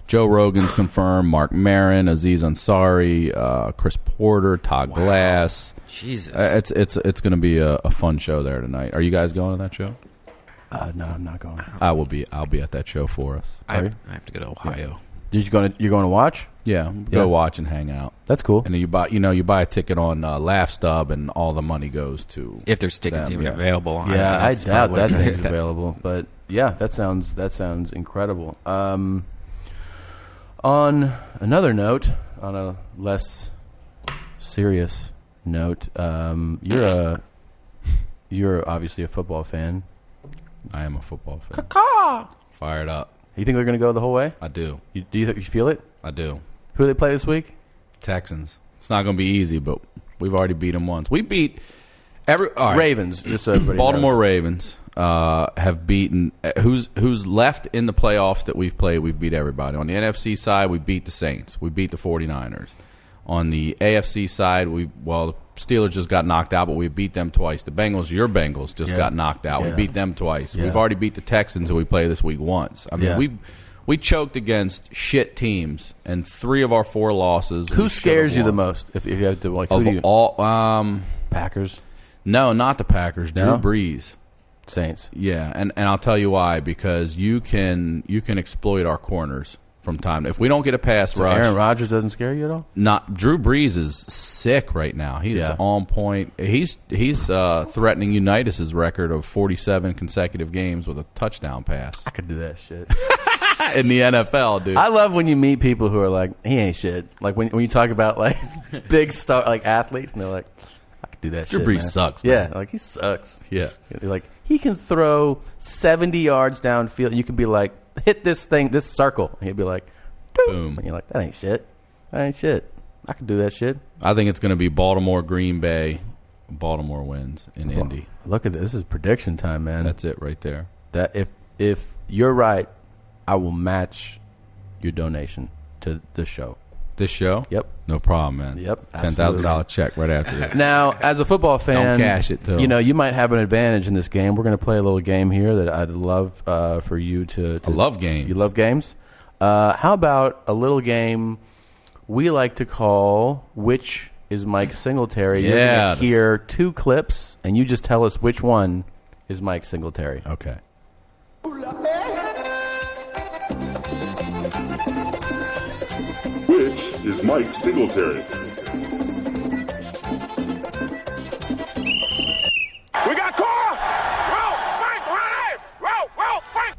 Joe Rogan's confirmed, Mark Maron, Aziz Ansari, Chris Porter, Todd Glass. Jesus. It's going to be a fun show there tonight. Are you guys going to that show? No, I'm not going. I'll be at that show for us. I have to go to Ohio. You're going to watch? Yeah, go watch and hang out. That's cool. And then you buy a ticket on Laugh Stub, and all the money goes to if there's tickets them. even available. Yeah, I doubt that thing's available. But yeah, that sounds incredible. On another note, on a less serious note, you're obviously a football fan. I am a football fan. Fired up. You think they're going to go the whole way? I do. Do you feel it? I do. Who do they play this week? Texans. It's not going to be easy, but we've already beat them once. We beat Ravens. Just so everybody Baltimore knows. Ravens have beaten who's left in the playoffs that we've played. We've beat everybody. On the NFC side, we beat the Saints. We beat the 49ers. On the AFC side, the Steelers just got knocked out, but we beat them twice. The Bengals, your Bengals, just got knocked out. We beat them twice. Yeah. We've already beat the Texans, who we play this week once. I mean, we choked against shit teams, and 3 of our 4 losses. Who scares you the most? If you have to, Packers? No, not the Packers. No? Drew Brees. Saints. Yeah, and I'll tell you why. Because you can exploit our corners from time. If we don't get a pass rush, Aaron Rodgers doesn't scare you at all? Not Drew Brees is sick right now. He's on point. He's threatening Unitas' record of 47 consecutive games with a touchdown pass. I could do that shit. In the NFL, dude. I love when you meet people who are like, he ain't shit. Like when you talk about like big star like athletes, and they're like, I could do that shit. Drew Brees sucks, man. Yeah, like he sucks. Yeah. Like he can throw 70 yards downfield, and you can be like, hit this thing, this circle. And he'd be like, boom. And you're like, that ain't shit. That ain't shit. I can do that shit. I think it's going to be Baltimore, Green Bay. Baltimore wins in Indy. Look at this. This is prediction time, man. That's it right there. That if you're right, I will match your donation to the show. This show? Yep. No problem, man. Yep. $10,000 check right after this. Now, as a football fan, don't cash it too. You might have an advantage in this game. We're going to play a little game here that I'd love for you to. I love games. You love games? How about a little game we like to call Which is Mike Singletary? You're going to hear 2 clips, and you just tell us which one is Mike Singletary. Okay. Which is Mike Singletary? We got car! Roll, fight, roll, fight!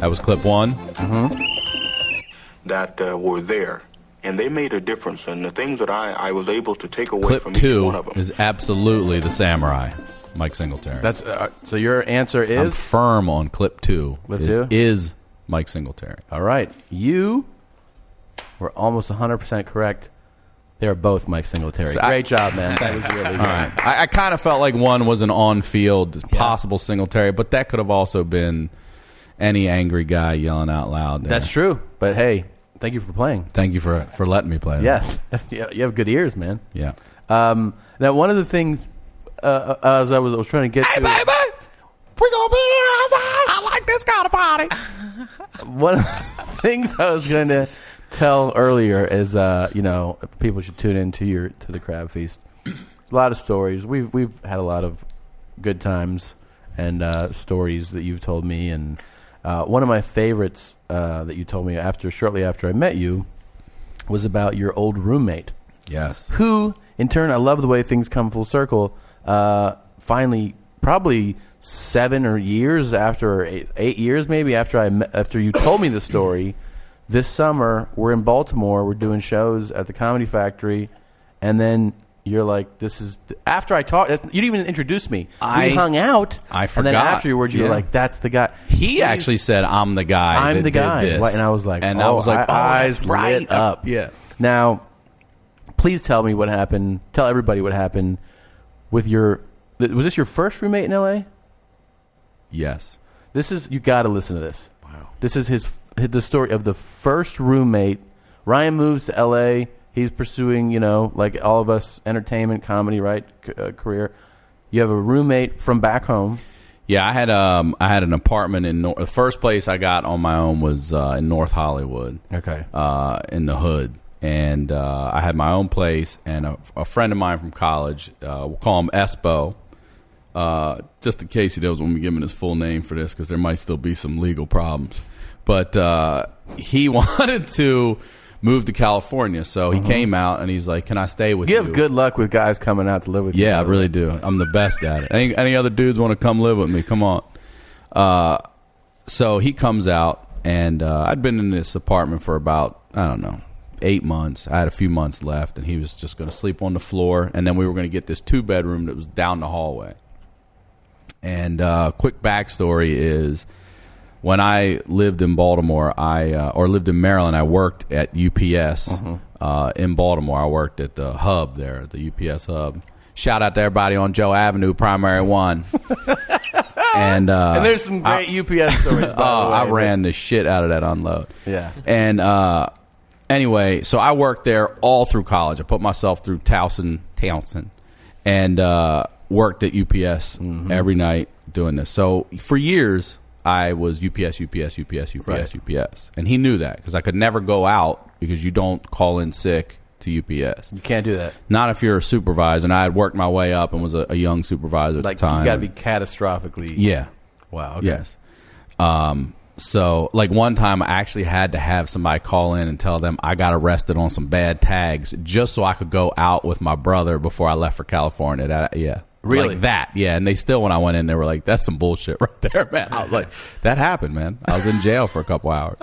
That was clip 1. That were there, and they made a difference. And the things that I was able to take away Clip from 2 each one of them is absolutely the samurai, Mike Singletary. That's so your answer is? I'm firm on clip 2. Clip 2? Is Mike Singletary. All right. You were almost 100% correct. They're both Mike Singletary. So Great job, man. That was really good. All right. I kind of felt like one was an on-field possible Singletary, but that could have also been any angry guy yelling out loud there. That's true. But hey, thank you for playing. Thank you for letting me play. Yeah. You have good ears, man. Yeah. Now, one of the things as I was trying to get to... baby! We're going to be I like this kind of party. One of the things I was going to tell earlier is, people should tune in to the Crab Feast. A lot of stories. We've had a lot of good times and stories that you've told me. And one of my favorites that you told me shortly after I met you was about your old roommate. Yes. Who, in turn, I love the way things come full circle. Finally, probably 7 years after 8 years, maybe after you told me the story. This summer, we're in Baltimore. We're doing shows at the Comedy Factory, and then you're like, "This is." After I talked, you didn't even introduce me. We hung out. I forgot. And then afterwards, you were like, "That's the guy." He actually said, "I'm the guy." I'm the guy, did this. And I was like, I was like, eyes that's right lit up. Yeah. Now, please tell me what happened. Tell everybody what happened with your. Was this your first roommate in L.A.? Yes. This is. You got to listen to this. Wow. This is the story of the first roommate. Ryan moves to L.A. He's pursuing, like all of us, entertainment, comedy, right, career. You have a roommate from back home. Yeah, I had an apartment in the first place I got on my own was in North Hollywood. Okay. In the hood, and I had my own place, and a friend of mine from college, we'll call him Espo, just in case he doesn't want me giving his full name for this, because there might still be some legal problems. But he wanted to move to California, so he came out and he's like, "Can I stay with you?" You have good luck with guys coming out to live with you. Yeah, I really do. I'm the best at it. Any other dudes want to come live with me? Come on. So he comes out, and I'd been in this apartment for about, 8 months. I had a few months left, and he was just going to sleep on the floor, and then we were going to get this 2-bedroom that was down the hallway. And quick backstory is, when I lived in Baltimore, or lived in Maryland, I worked at UPS in Baltimore. I worked at the hub there, the UPS hub. Shout out to everybody on Joe Avenue, Primary 1. And there's some great UPS stories, by the way. I ran the shit out of that unload. Yeah. And anyway, so I worked there all through college. I put myself through Towson, and worked at UPS every night doing this. So for years, I was UPS, UPS. And he knew that, because I could never go out, because you don't call in sick to UPS. You can't do that. Not if you're a supervisor. And I had worked my way up and was a young supervisor at the time. You got to be catastrophically. Yeah. Wow. Okay. Yes. So, like, one time I actually had to have somebody call in and tell them I got arrested on some bad tags just so I could go out with my brother before I left for California. Yeah. Really? Like that, yeah. And they still, when I went in, they were like, "That's some bullshit right there, man." I was like, "That happened, man." I was in jail for a couple hours.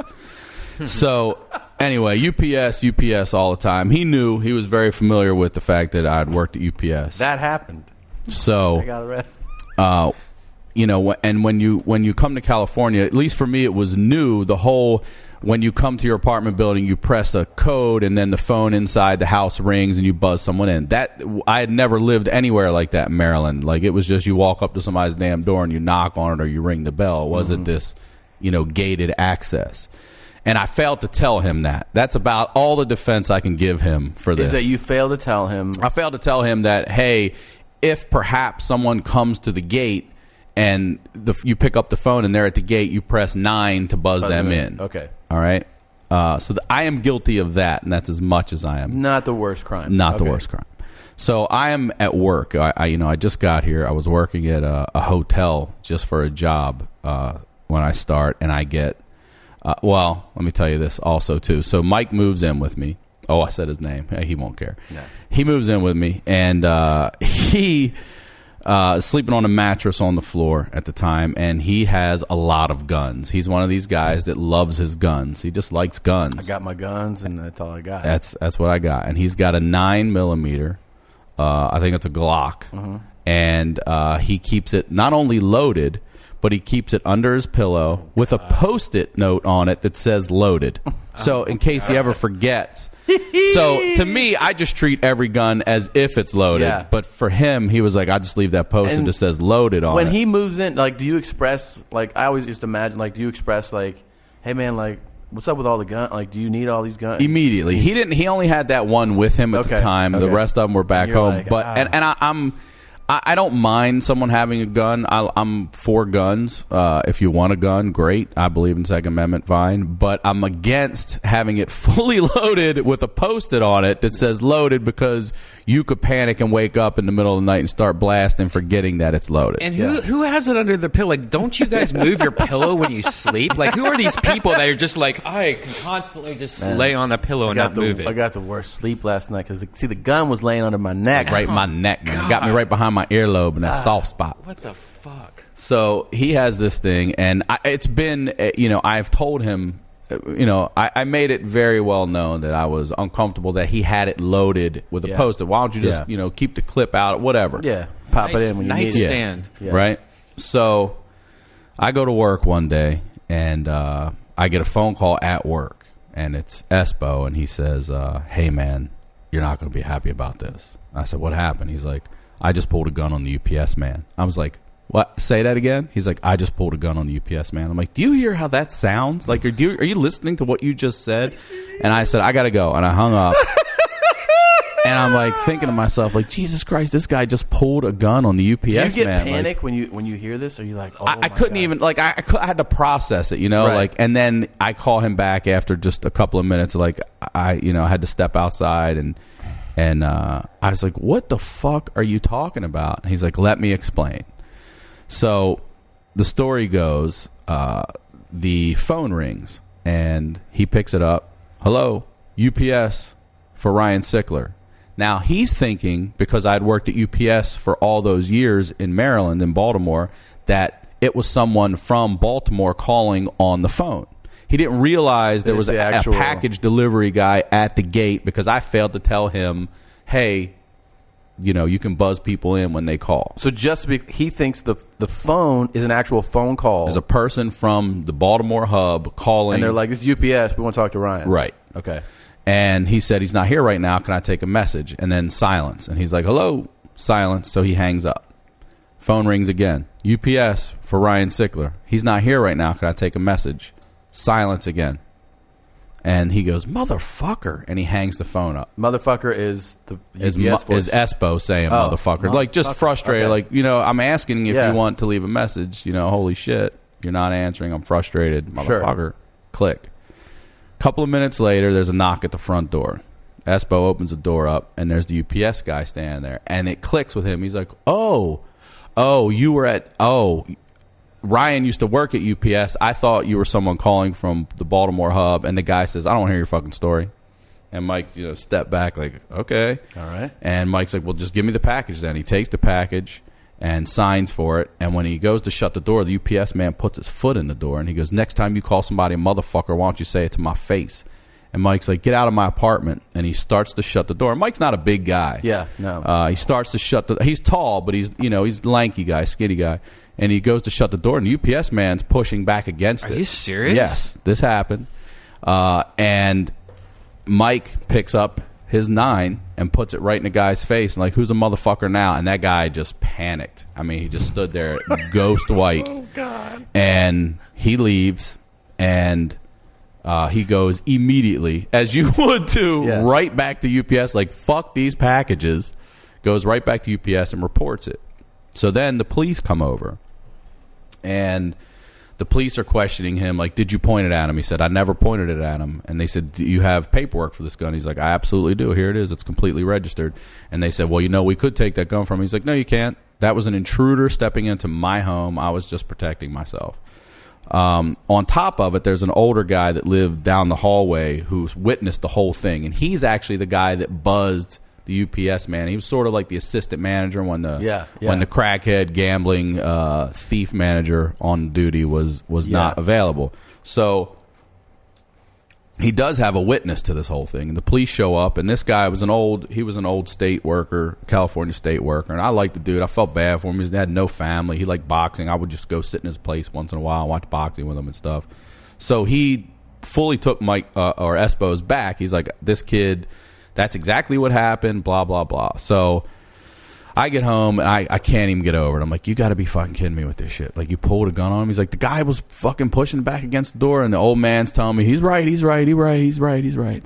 So, anyway, UPS all the time. He knew, he was very familiar with the fact that I had worked at UPS. That happened. So, I got arrested. And when you come to California, at least for me, it was new. The whole, when you come to your apartment building, you press a code, and then the phone inside the house rings, and you buzz someone in. That, I had never lived anywhere like that in Maryland. Like, it was just, you walk up to somebody's damn door and you knock on it, or you ring the bell. It wasn't this, gated access. And I failed to tell him that. That's about all the defense I can give him for this. Is that you failed to tell him? I failed to tell him that, hey, if perhaps someone comes to the gate and you pick up the phone and they're at the gate, you press 9 to buzz them in. Okay. All right? So I am guilty of that, and that's as much as I am. Not the worst crime. Not the worst crime. So I am at work. I just got here. I was working at a hotel just for a job when I start, and I get... well, let me tell you this also, too. So Mike moves in with me. Oh, I said his name. He won't care. No. He moves in with me, and he sleeping on a mattress on the floor at the time, and he has a lot of guns. He's one of these guys that loves his guns. He just likes guns. I got my guns, and that's all I got. That's what I got. And he's got a 9mm. I think it's a Glock. And he keeps it not only loaded, but he keeps it under his pillow with a Post-it note on it that says loaded. So in case he ever forgets. So to me, I just treat every gun as if it's loaded. Yeah. But for him, he was like, I just leave that Post-it that says loaded on it. When he moves in, like, do you express, like, I always used to imagine, like, do you express, like, hey, man, like, what's up with all the guns? Like, do you need all these guns? Immediately. He only had that one with him at the time. The rest of them were back home. Like, but I don't mind someone having a gun. I'm for guns. If you want a gun, great. I believe in Second Amendment, fine. But I'm against having it fully loaded with a Post-it on it that says loaded, because you could panic and wake up in the middle of the night and start blasting, forgetting that it's loaded. And who has it under the pillow? Like, don't you guys move your pillow when you sleep? Like, who are these people that are just like, I can constantly just lay on a pillow and not move it? I got the worst sleep last night because, the gun was laying under my neck. Right in my neck, man. It got me right behind my earlobe in that soft spot. What the fuck? So he has this thing, and it's been, I've told him, I made it very well known that I was uncomfortable that he had it loaded with a Post-it. Why don't you just, keep the clip out, whatever. Yeah, pop it in when you need it. Nightstand. Yeah. Right? So I go to work one day, and I get a phone call at work. and it's Espo, and he says, hey, man, you're not going to be happy about this. I said, what happened? He's like, I just pulled a gun on the UPS man. I was like, what? Say that again? He's like, I just pulled a gun on the UPS man. I'm like, do you hear how that sounds? Like, are you listening to what you just said? And I said, I got to go. And I hung up. And I'm like thinking to myself, like, Jesus Christ, this guy just pulled a gun on the UPS man. Do you get panic like, when you hear this? Are you like, oh, I couldn't even, like, I had to process it, Right. like, and then I call him back after just a couple of minutes, like, I had to step outside and I was like, what the fuck are you talking about? And he's like, let me explain. So the story goes, the phone rings and he picks it up. Hello, UPS for Ryan Sickler. Now, he's thinking, because I'd worked at UPS for all those years in Maryland and Baltimore, that it was someone from Baltimore calling on the phone. He didn't realize there was a package delivery guy at the gate, because I failed to tell him, hey, you can buzz people in when they call. So he thinks the phone is an actual phone call. There's a person from the Baltimore hub calling. And they're like, this is UPS. We want to talk to Ryan. Right. Okay. And he said, he's not here right now. Can I take a message? And then silence. And he's like, hello, silence. So he hangs up. Phone rings again. UPS for Ryan Sickler. He's not here right now. Can I take a message? Silence again. And he goes, motherfucker. And he hangs the phone up. Motherfucker is the UPS voice. Is Espo saying motherfucker. Like, just frustrated. Okay. Like, I'm asking if you want to leave a message. Holy shit. You're not answering. I'm frustrated. Motherfucker. Sure. Click. Couple of minutes later, there's a knock at the front door. Espo opens the door up, and there's the UPS guy standing there. And it clicks with him. He's like, you were at... Ryan used to work at UPS. I thought you were someone calling from the Baltimore hub. And the guy says, I don't want to hear your fucking story. And Mike, stepped back like, okay. All right. And Mike's like, well, just give me the package then. He takes the package and signs for it. And when he goes to shut the door, the UPS man puts his foot in the door. And he goes, next time you call somebody a motherfucker, why don't you say it to my face? And Mike's like, get out of my apartment. And he starts to shut the door. And Mike's not a big guy. Yeah, no. He starts to shut the... He's tall, but he's a lanky guy, skinny guy. And he goes to shut the door, and the UPS man's pushing back against it. Are you serious? Yes, this happened. And Mike picks up his 9 and puts it right in the guy's face. And like, who's a motherfucker now? And that guy just panicked. I mean, he just stood there ghost white. Oh, God. And he leaves, and he goes immediately, as you would too, right back to UPS, like, fuck these packages. Goes right back to UPS and reports it. So then the police come over, and the police are questioning him, like, did you point it at him? He said, I never pointed it at him. And they said, do you have paperwork for this gun? He's like, I absolutely do. Here it is. It's completely registered. And they said, well, we could take that gun from him. He's like, no, you can't. That was an intruder stepping into my home. I was just protecting myself. On top of it, there's an older guy that lived down the hallway who's witnessed the whole thing. And he's actually the guy that buzzed the UPS man. He was sort of like the assistant manager when the crackhead gambling thief manager on duty was not available. So he does have a witness to this whole thing. And the police show up, and this guy was an old state worker, California state worker, and I liked the dude. I felt bad for him. He had no family. He liked boxing. I would just go sit in his place once in a while and watch boxing with him and stuff. So he fully took Mike or Espo's back. He's like, this kid... That's exactly what happened, blah, blah, blah. So I get home, and I can't even get over it. I'm like, you got to be fucking kidding me with this shit. Like, you pulled a gun on him? He's like, the guy was fucking pushing back against the door, and the old man's telling me, he's right.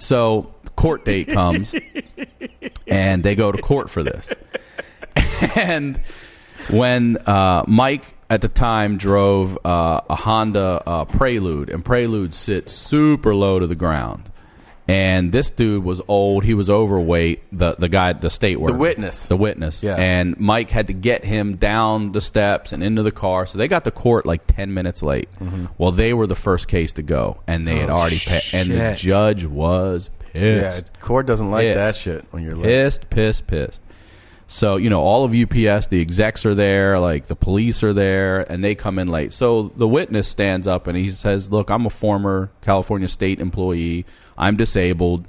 So the court date comes, and they go to court for this. And when Mike at the time drove a Honda Prelude, and Prelude sits super low to the ground. And this dude was old. He was overweight. The guy, the state worker. The witness. Yeah. And Mike had to get him down the steps and into the car. So they got to court like 10 minutes late. Mm-hmm. Well, they were the first case to go. And they had already and the judge was pissed. Yeah, court doesn't like that shit when you're late. Pissed. So, all of UPS, the execs are there, like the police are there, and they come in late. So the witness stands up and he says, look, I'm a former California state employee. I'm disabled.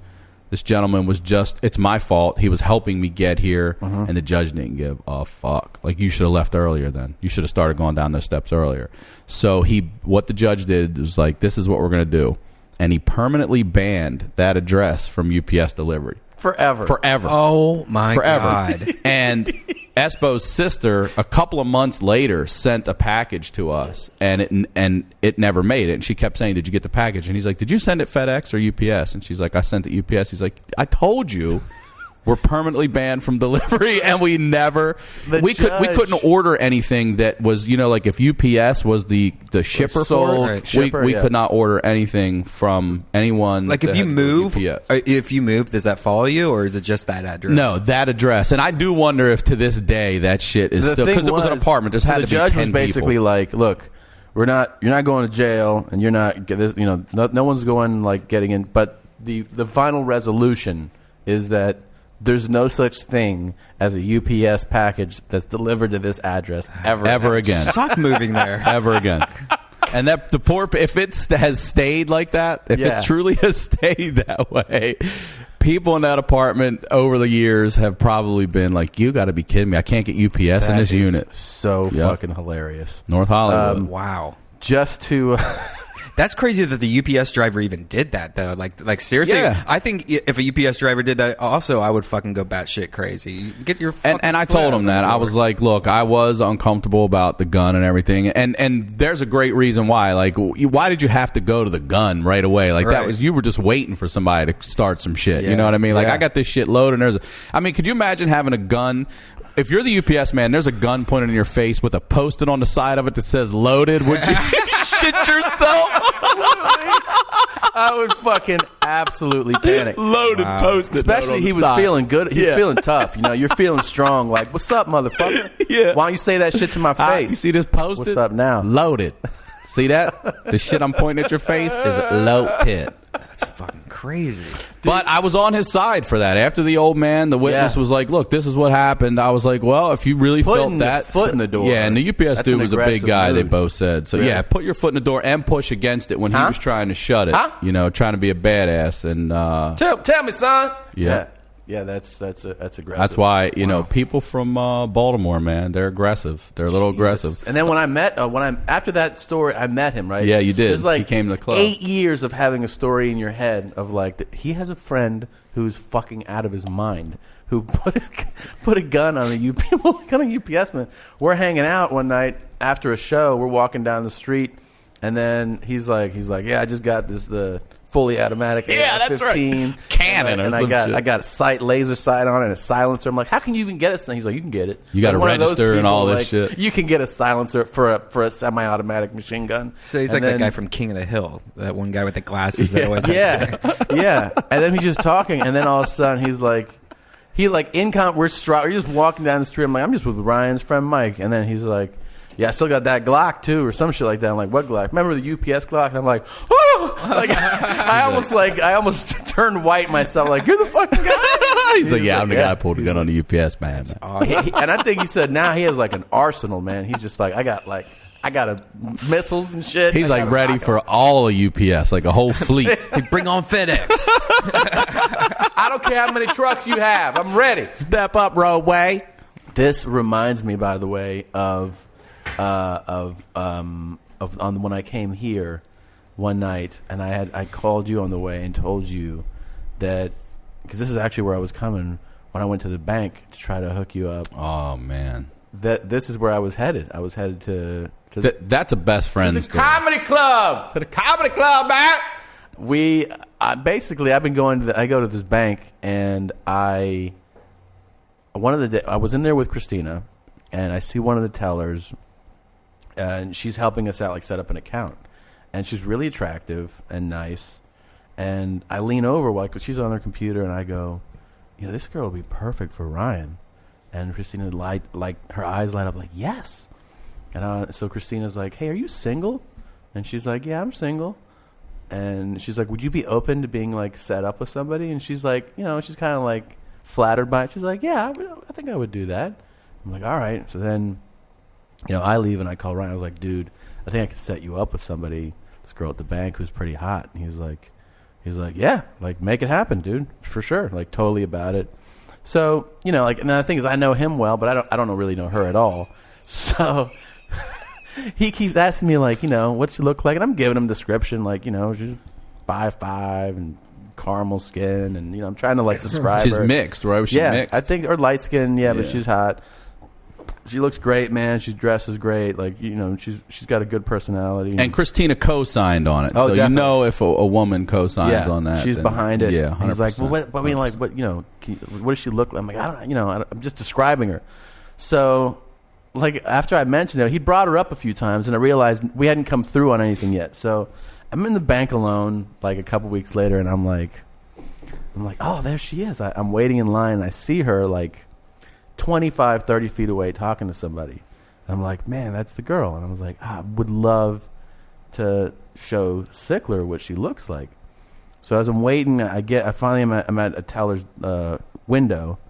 This gentleman was it's my fault. He was helping me get here, and the judge didn't give a fuck. Like, you should have left earlier then. You should have started going down those steps earlier. So what the judge did was like, this is what we're going to do. and he permanently banned that address from UPS delivery. Forever. Oh my God. And Espo's sister, a couple of months later, sent a package to us, and it never made it. And she kept saying, "Did you get the package?" And he's like, "Did you send it FedEx or UPS?" And she's like, "I sent it UPS." He's like, "I told you we're permanently banned from delivery," and we couldn't order anything that was, like if UPS was the shipper for it, we could not order anything from anyone. Like if you move, does that follow you, or is it just that address? No, that address. And I do wonder if to this day that shit is still, because it was an apartment. There's had to be 10 people. The judge was basically like, "Look, you're not going to jail, and you're not, no one's going like getting in." But the final resolution is that there's no such thing as a UPS package that's delivered to this address ever again. Suck moving there ever again. And that the poor, if it has stayed like that, if it truly has stayed that way, people in that apartment over the years have probably been like, "You got to be kidding me! I can't get UPS in this unit." So fucking hilarious. North Hollywood. Wow. Just to. That's crazy that the UPS driver even did that, though. Like seriously, Yeah. I think if a UPS driver did that, also, I would fucking go batshit crazy. Get your fucking and I told him that. I was like, "Look, I was uncomfortable about the gun and everything, and there's a great reason why. Like, why did you have to go to the gun right away? Like that was, you were just waiting for somebody to start some shit. You know what I mean? Like I got this shit loaded, and could you imagine having a gun? If you're the UPS man, there's a gun pointed in your face with a post-it on the side of it that says "loaded." Would you shit yourself? I would fucking absolutely panic. Loaded post-it. Especially he was feeling good. He's feeling tough. You're feeling strong. Like, "What's up, motherfucker? Why don't you say that shit to my face?" You see this post-it? What's up now? Loaded. See that? The shit I'm pointing at your face is loaded. That's fucking crazy. But I was on his side for that. After the old man, the witness was like, "Look, this is what happened." I was like, "Well, if you really felt that foot in the door." Yeah, and the UPS dude was a big guy, they both said. So Really? yeah, put your foot in the door and push against it when he was trying to shut it. Trying to be a badass. And tell me, son. Yeah. Yeah, that's aggressive. That's why people from Baltimore, man, they're aggressive. They're a little aggressive. And then after that story, I met him. Right? Yeah, you did. It was like he came to the club. 8 years of having a story in your head of like that he has a friend who's fucking out of his mind, who put a gun on a UPS man. We're hanging out one night after a show. We're walking down the street, and then he's like, "Yeah, I just got the fully automatic AR-15. Yeah, that's right. Cannon and I got a laser sight on it and a silencer." I'm like, "How can you even get it?" He's like, "You can get it. You got to register and all this shit. You can get a silencer for a semi-automatic machine gun." So he's like that guy from King of the Hill, that one guy with the glasses. That always yeah. And then he's just talking, and then all of a sudden he's like, we're just walking down the street. I'm like, "I'm just with Ryan's friend Mike," and then he's like, "Yeah, I still got that Glock too," or some shit like that. I'm like, "What Glock? Remember the UPS Glock?" And I'm like, "Oh!" Like I almost turned white myself. Like, "You're the fucking guy." He's like, "Yeah, I'm the guy who pulled a gun on the UPS man." That's awesome. And I think he said now he has like an arsenal, man. He's just like, I got missiles and shit. He's like ready for all of UPS, like a whole fleet. Like, bring on FedEx. I don't care how many trucks you have. I'm ready. Step up, roadway. This reminds me, by the way, of when I came here one night, and I called you on the way and told you that, because this is actually where I was coming when I went to the bank to try to hook you up. Oh man, that this is where I was headed. I was headed to that's a best friend to the comedy club. To the comedy club, man. I've been going I go to this bank, and I was in there with Christina, and I see one of the tellers, and she's helping us out, like set up an account, and she's really attractive and nice, and I lean over while she's on her computer, and I go, "This girl will be perfect for Ryan," and Christina her eyes light up like, "Yes." And so Christina's like, "Hey, are you single?" And she's like, "Yeah, I'm single." And she's like, "Would you be open to being like set up with somebody?" And she's like, she's kind of like flattered by it. She's like, "Yeah, I think I would do that." I'm like, "All right." So then, I leave and I call Ryan. I was like, "Dude, I think I could set you up with somebody, this girl at the bank who's pretty hot." And he's like, "Yeah, like make it happen, dude, for sure." Like totally about it. So, and the thing is, I know him well, but I don't really know her at all. So he keeps asking me like, "What's she look like?" And I'm giving him a description, like, she's 5'5" and caramel skin, and I'm trying to like describe she's her. Mixed, right? She's mixed. I think, or light skin, but she's hot. She looks great, man. She dresses great. Like, she's got a good personality. And Christina co-signed on it. Oh, so definitely. if a woman co-signs on that, she's behind it. Yeah, 100%. He's like, well, what does she look like? I'm like, I don't, I'm just describing her. So, like, after I mentioned it, he brought her up a few times, and I realized we hadn't come through on anything yet. So I'm in the bank alone, like a couple weeks later, and I'm like, oh, there she is. I'm waiting in line, and I see her like 25, 30 feet away talking to somebody. And I'm like, man, that's the girl. And I was like, I would love to show Sickler what she looks like. So as I'm waiting, I finally am at a teller's window.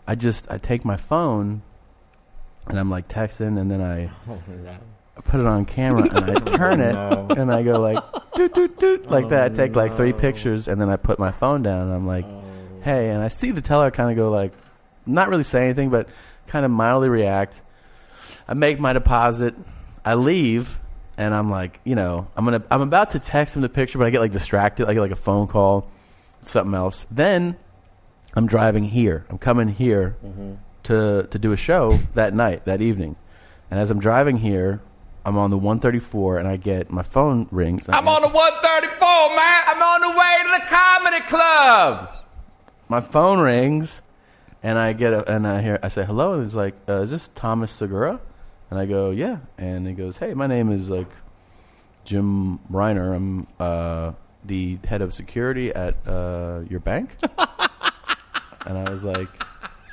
I take my phone and I'm like texting, and then I put it on camera and I turn it and I go like doot, doot, doot, like that. I take like 3 pictures and then I put my phone down and I'm like, hey, and I see the teller kind of go like, not really say anything, but kind of mildly react. I make my deposit. I leave, and I'm like, I'm about to text him the picture, but I get like distracted. I get like a phone call, something else. Then I'm driving here. I'm coming here to do a show that evening. And as I'm driving here, I'm on the 134, and I get my phone rings. I'm on the 134, man. I'm on the way to the comedy club. My phone rings. And I say hello, and he's like, is this Thomas Segura? And I go, yeah. And he goes, hey, my name is like Jim Reiner. I'm the head of security at your bank. And I was like,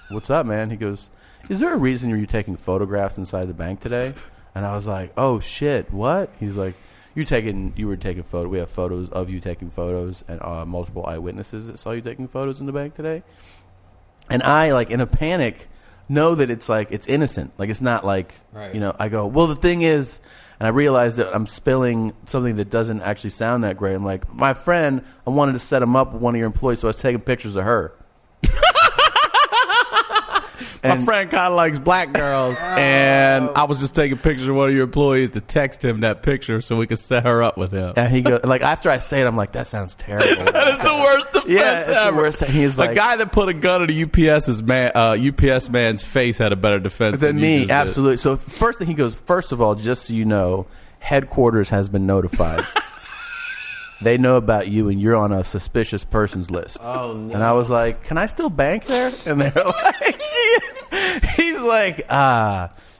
what's up, man? He goes, is there a reason you're taking photographs inside the bank today? And I was like, oh shit, what? He's like, you were taking photos. We have photos of you taking photos, and multiple eyewitnesses that saw you taking photos in the bank today. And I, like, in a panic, know that it's like, it's innocent. Like, it's not like, I go, well, the thing is, and I realize that I'm spilling something that doesn't actually sound that great. I'm like, my friend, I wanted to set him up with one of your employees, so I was taking pictures of her. My friend kind of likes black girls, and I was just taking pictures of one of your employees to text him that picture so we could set her up with him. And he goes, like, after I say it, I'm like, that sounds terrible. That is the worst defense ever. The worst. He's like, the guy that put a gun to UPS man's face had a better defense than me. Absolutely. So first thing he goes, first of all, just so you know, headquarters has been notified. They know about you, and you're on a suspicious persons list. Oh, no. And I was like, can I still bank there? And they're like, he's like,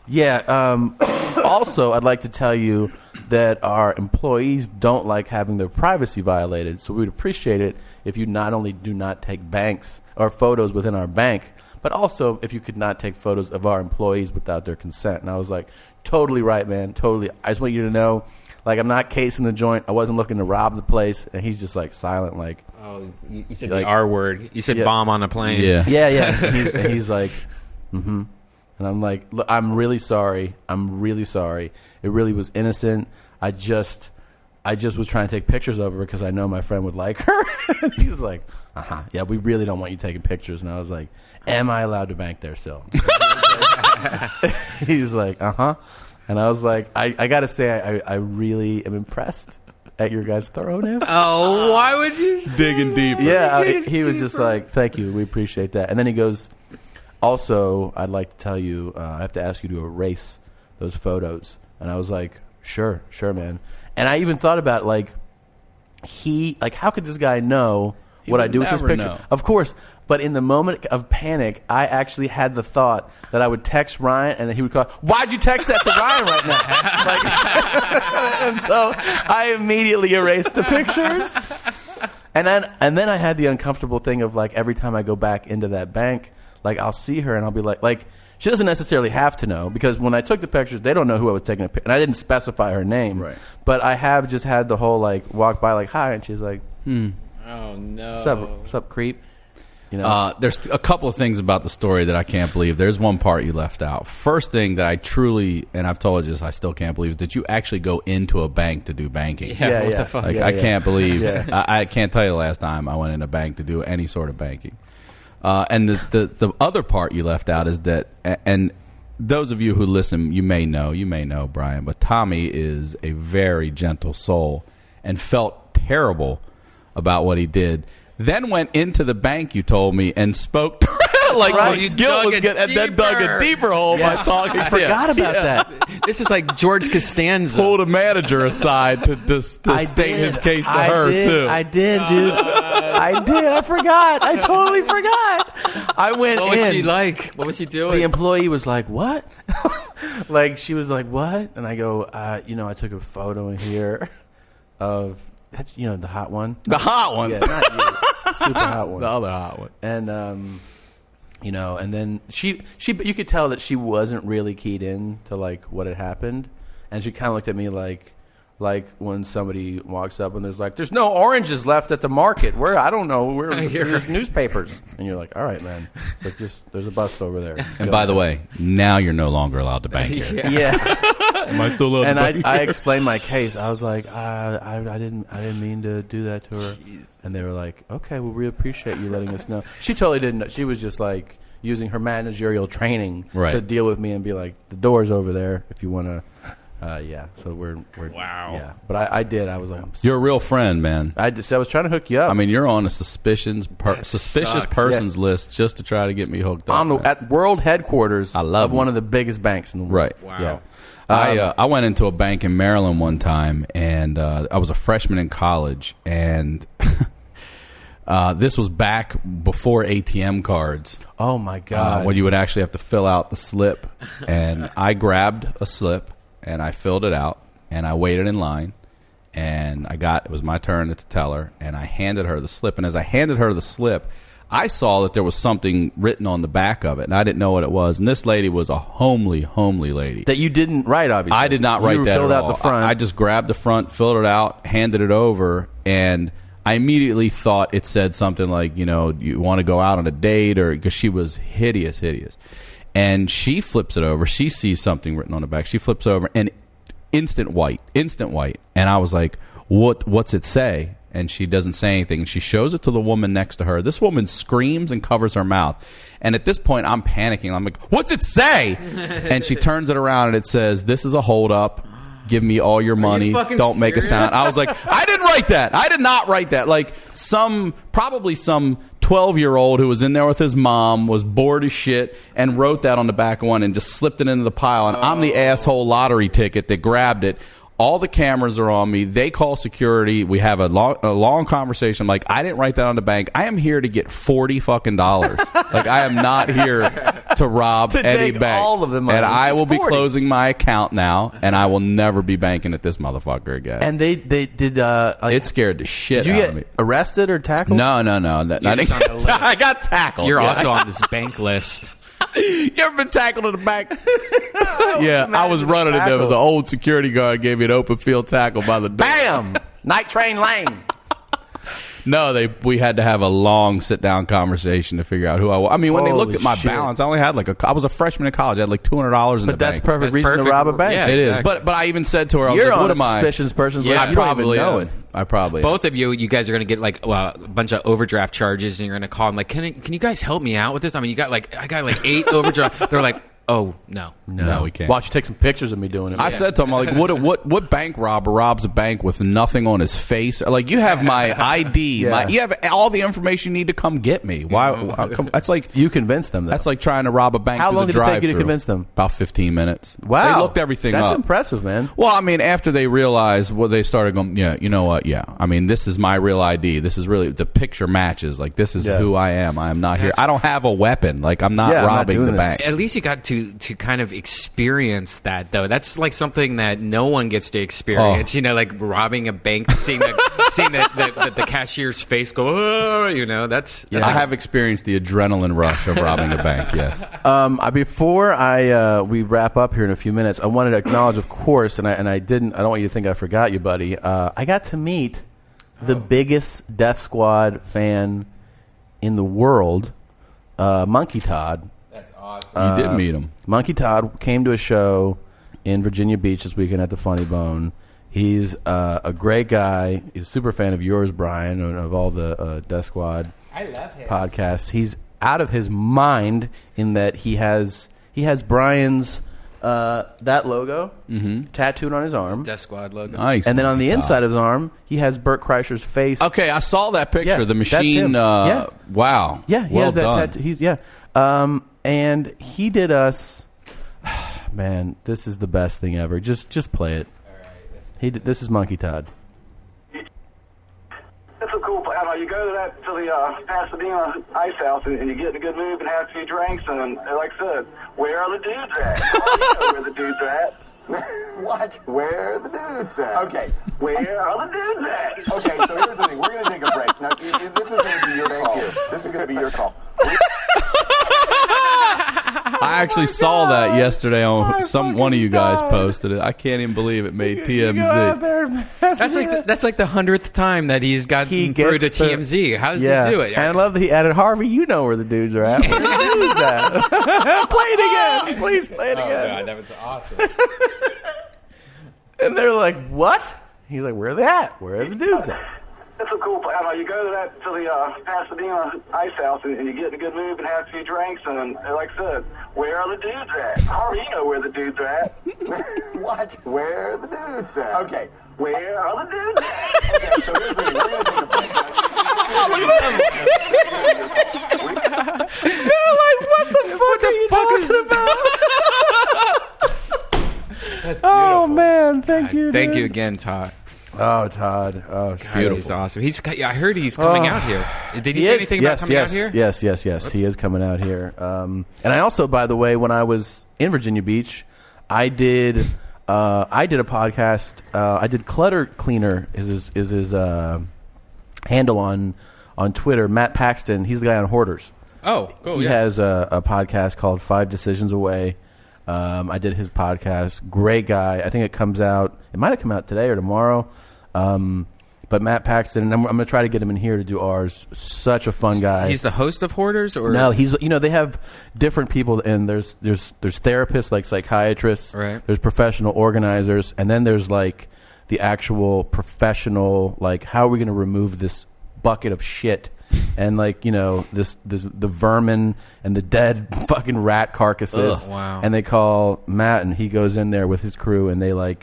yeah. Also, I'd like to tell you that our employees don't like having their privacy violated, so we'd appreciate it if you not only do not take banks or photos within our bank, but also if you could not take photos of our employees without their consent. And I was like, totally right, man, totally. I just want you to know, like, I'm not casing the joint. I wasn't looking to rob the place. And he's just, like, silent, like. Oh, you said like, the R word. You said bomb on a plane. Yeah. And he's like, mm-hmm. And I'm like, look, I'm really sorry. It really was innocent. I just was trying to take pictures of her because I know my friend would like her. And he's like, yeah, we really don't want you taking pictures. And I was like, am I allowed to bank there still? He's like, And I was like, I got to say, I really am impressed at your guys' thoroughness. Oh, why would you digging deep? Yeah, he was just like, thank you, we appreciate that. And then he goes, also, I'd like to tell you, I have to ask you to erase those photos. And I was like, sure, man. And I even thought about, like, how could this guy know what I do with this picture? Know. Of course. But in the moment of panic, I actually had the thought that I would text Ryan, and then he would call, why'd you text that to Ryan right now? And so I immediately erased the pictures. And then I had the uncomfortable thing of, like, every time I go back into that bank, like, I'll see her and I'll be like, she doesn't necessarily have to know, because when I took the pictures, they don't know who I was taking a picture. And I didn't specify her name. Right. But I have just had the whole, like, walk by, like, hi, and she's like, Oh, no. What's up, creep? You know? There's a couple of things about the story that I can't believe. There's one part you left out. First thing that I truly, and I've told you this, I still can't believe, is that you actually go into a bank to do banking. Yeah, what the fuck? Like, I can't believe. I can't tell you the last time I went in a bank to do any sort of banking. And the other part you left out is that, and those of you who listen, you may know, Brian, but Tommy is a very gentle soul and felt terrible about what he did. Then went into the bank, you told me, and spoke to like guilt was good, and then dug a deeper hole by talking. I forgot about that. This is like George Costanza. Pulled a manager aside to state his case to her, too. I did, dude. I did. I forgot. I totally forgot. I went in. What was she like? What was she doing? The employee was like, what? Like, she was like, what? And I go, I took a photo in here of, that's, the hot one. The hot one? Yeah, not you. Super hot one. The other hot one. And, and then she, you could tell that she wasn't really keyed in to, like, what had happened. And she kind of looked at me like when somebody walks up and there's no oranges left at the market. I don't know. There's newspapers. And you're like, all right, man. But there's a bus over there. And by the way, now you're no longer allowed to bank here. Yeah. Am I still allowed to bank here? I explained my case. I was like, I didn't mean to do that to her. Jeez. And they were like, okay, well, we appreciate you letting us know. She totally didn't know. She was just like using her managerial training to deal with me and be like, the door's over there if you want to. So we're wow. Yeah, but I did. I was like, you're a real friend, man. I was trying to hook you up. I mean, you're on a suspicious persons list just to try to get me hooked up. At world headquarters of one of the biggest banks in the world. Right. Wow. Yeah. I went into a bank in Maryland one time, and I was a freshman in college, and this was back before ATM cards. Oh my God! When you would actually have to fill out the slip, and I grabbed a slip. And I filled it out, and I waited in line, and it was my turn to tell her, and I handed her the slip. And as I handed her the slip, I saw that there was something written on the back of it, and I didn't know what it was. And this lady was a homely lady. That you didn't write, obviously. I did not write that filled at out all. the front. I just grabbed the front, filled it out, handed it over, and I immediately thought it said something like, you want to go out on a date, or because she was hideous. And she flips it over. She sees something written on the back. She flips over, and instant white. And I was like, what's it say? And she doesn't say anything. And she shows it to the woman next to her. This woman screams and covers her mouth. And at this point, I'm panicking. I'm like, what's it say? And she turns it around, and it says, this is a holdup. Give me all your money. Don't make a sound. I was like, I didn't write that. I did not write that. Like probably some 12-year-old who was in there with his mom was bored as shit and wrote that on the back of one and just slipped it into the pile. And I'm the asshole lottery ticket that grabbed it. All the cameras are on me. They call security. We have a long conversation. I'm like, I didn't write that on the bank. I am here to get $40 fucking. Like, I am not here to rob any bank. All of the money. And I will be closing my account now, and I will never be banking at this motherfucker again. And they did. It scared the shit out of me. Arrested or tackled? No. I got tackled. You're also on this bank list. You ever been tackled in the bank? Yeah, I was running and there was an old security guard gave me an open field tackle by the door. Bam! Night Train Lane. No, we had to have a long sit-down conversation to figure out who I was. I mean, when they looked at my balance, I only had I was a freshman in college. I had like $200 in the bank. But that's perfect reason to rob a bank. Yeah, it is. But I even said to her, I was like, what am I? Suspicious person. Yeah, I probably know it. I probably both of you guys are going to get like a bunch of overdraft charges, and you're going to call them like, can you guys help me out with this? I mean, I got 8 overdraft. They're like, oh no, we can't. Why don't you take some pictures of me doing it? I said to him, like, what bank robber robs a bank with nothing on his face? Like, you have my ID, you have all the information you need to come get me. Why? That's like you convinced them. Though. That's like trying to rob a bank. How long did it take you to convince them? About 15 minutes. Wow, they looked everything up. That's impressive, man. Well, I mean, after they realized, they started going, yeah, you know what? Yeah, I mean, this is my real ID. This is really the picture matches. Like, this is who I am. I am not here. I don't have a weapon. Like, I'm not robbing the bank. At least you got to kind of experience that, though. That's like something that no one gets to experience. Like robbing a bank, seeing the cashier's face go, oh, that's. I have experienced the adrenaline rush of robbing a bank. Yes. Before we wrap up here in a few minutes, I wanted to acknowledge, of course, and I didn't. I don't want you to think I forgot you, buddy. I got to meet the biggest Death Squad fan in the world, Monkey Todd. That's awesome. You did meet him. Monkey Todd came to a show in Virginia Beach this weekend at the Funny Bone. He's a great guy. He's a super fan of yours, Brian, and of all the Death Squad podcasts. He's out of his mind in that he has Brian's that logo tattooed on his arm. Death Squad logo. Nice. And then on the inside of his arm, he has Bert Kreischer's face. Okay, I saw that picture. Yeah, the that's machine. him. Yeah. Wow. Yeah, he has that tattoo. And he did us. Man, this is the best thing ever. Just play it. This is Monkey Todd. It's a cool place. You go to the Pasadena Ice House and you get in a good mood and have a few drinks and like I said, where are the dudes at? You know where the dudes are at. What? Where are the dudes at? Okay. Where are the dudes at? Okay, so here's the thing. We're going to take a break. Now, this is going to be your call. This is going to be your call. I actually saw that yesterday on one of you guys posted it. I can't even believe it made TMZ. That's like the 100th time that he's gotten through to TMZ. How does he do it? And I love that he added, Harvey, you know where the dudes are at. Where are the dudes at? Play it again. Please play it again. God, that was awesome. And they're like, what? He's like, where are they at? Where are the dudes at? It's a cool place. You go to the Pasadena Ice House and you get in a good mood and have a few drinks and like I said, where are the dudes at? You know where the dudes are at. What? Where are the dudes at? Okay. Where are the dudes at? Okay, so here's the thing. We're going to take a break. They're like, what the fuck are you talking about? That's beautiful. Oh, man. Thank you, dude. Thank you again, Todd. Oh, Todd. Oh, God, beautiful. he's awesome. I heard he's coming out here. Did he say anything about coming out here? Yes. He is coming out here. And I also, by the way, when I was in Virginia Beach, I did a podcast. I did Clutter Cleaner is his handle on Twitter. Matt Paxton. He's the guy on Hoarders. Oh, cool. He has a podcast called 5 Decisions Away. I did his podcast. Great guy. I think it comes out. It might have come out today or tomorrow. But Matt Paxton, and I'm going to try to get him in here to do ours. Such a fun guy. He's the host of Hoarders, or no? He's they have different people, and there's therapists like psychiatrists. Right. There's professional organizers, and then there's like the actual professional, like, how are we going to remove this bucket of shit? And like, this the vermin and the dead fucking rat carcasses. Ugh, wow. And they call Matt, and he goes in there with his crew, and they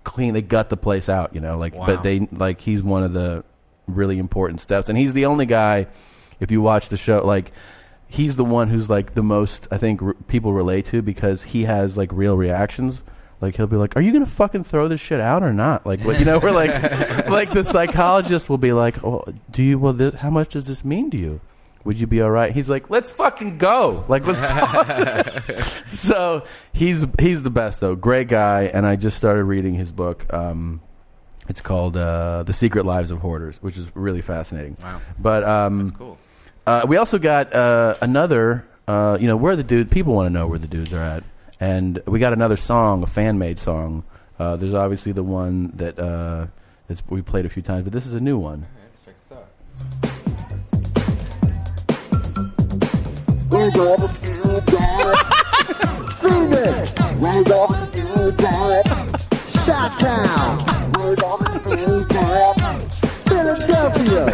clean, they gut the place out, Wow. But they he's one of the really important steps, and he's the only guy. If you watch the show, like, he's the one who's like the most, I think, people relate to, because he has like real reactions. Like, he'll be like, are you going to fucking throw this shit out or not? Like, we're like, like the psychologist will be like, oh, how much does this mean to you? Would you be all right? He's like, let's fucking go. Like, let's talk. So he's the best, though. Great guy. And I just started reading his book. It's called The Secret Lives of Hoarders, which is really fascinating. Wow. But that's cool. We also got another, where the dude, people want to know where the dudes are at. And we got another song, a fan-made song. There's obviously the one that we played a few times, but this is a new one. Let's check this out. Where's all the dudes at? Phoenix! Where's all the dudes at? Shot-town! Where's all the dudes at? Philadelphia!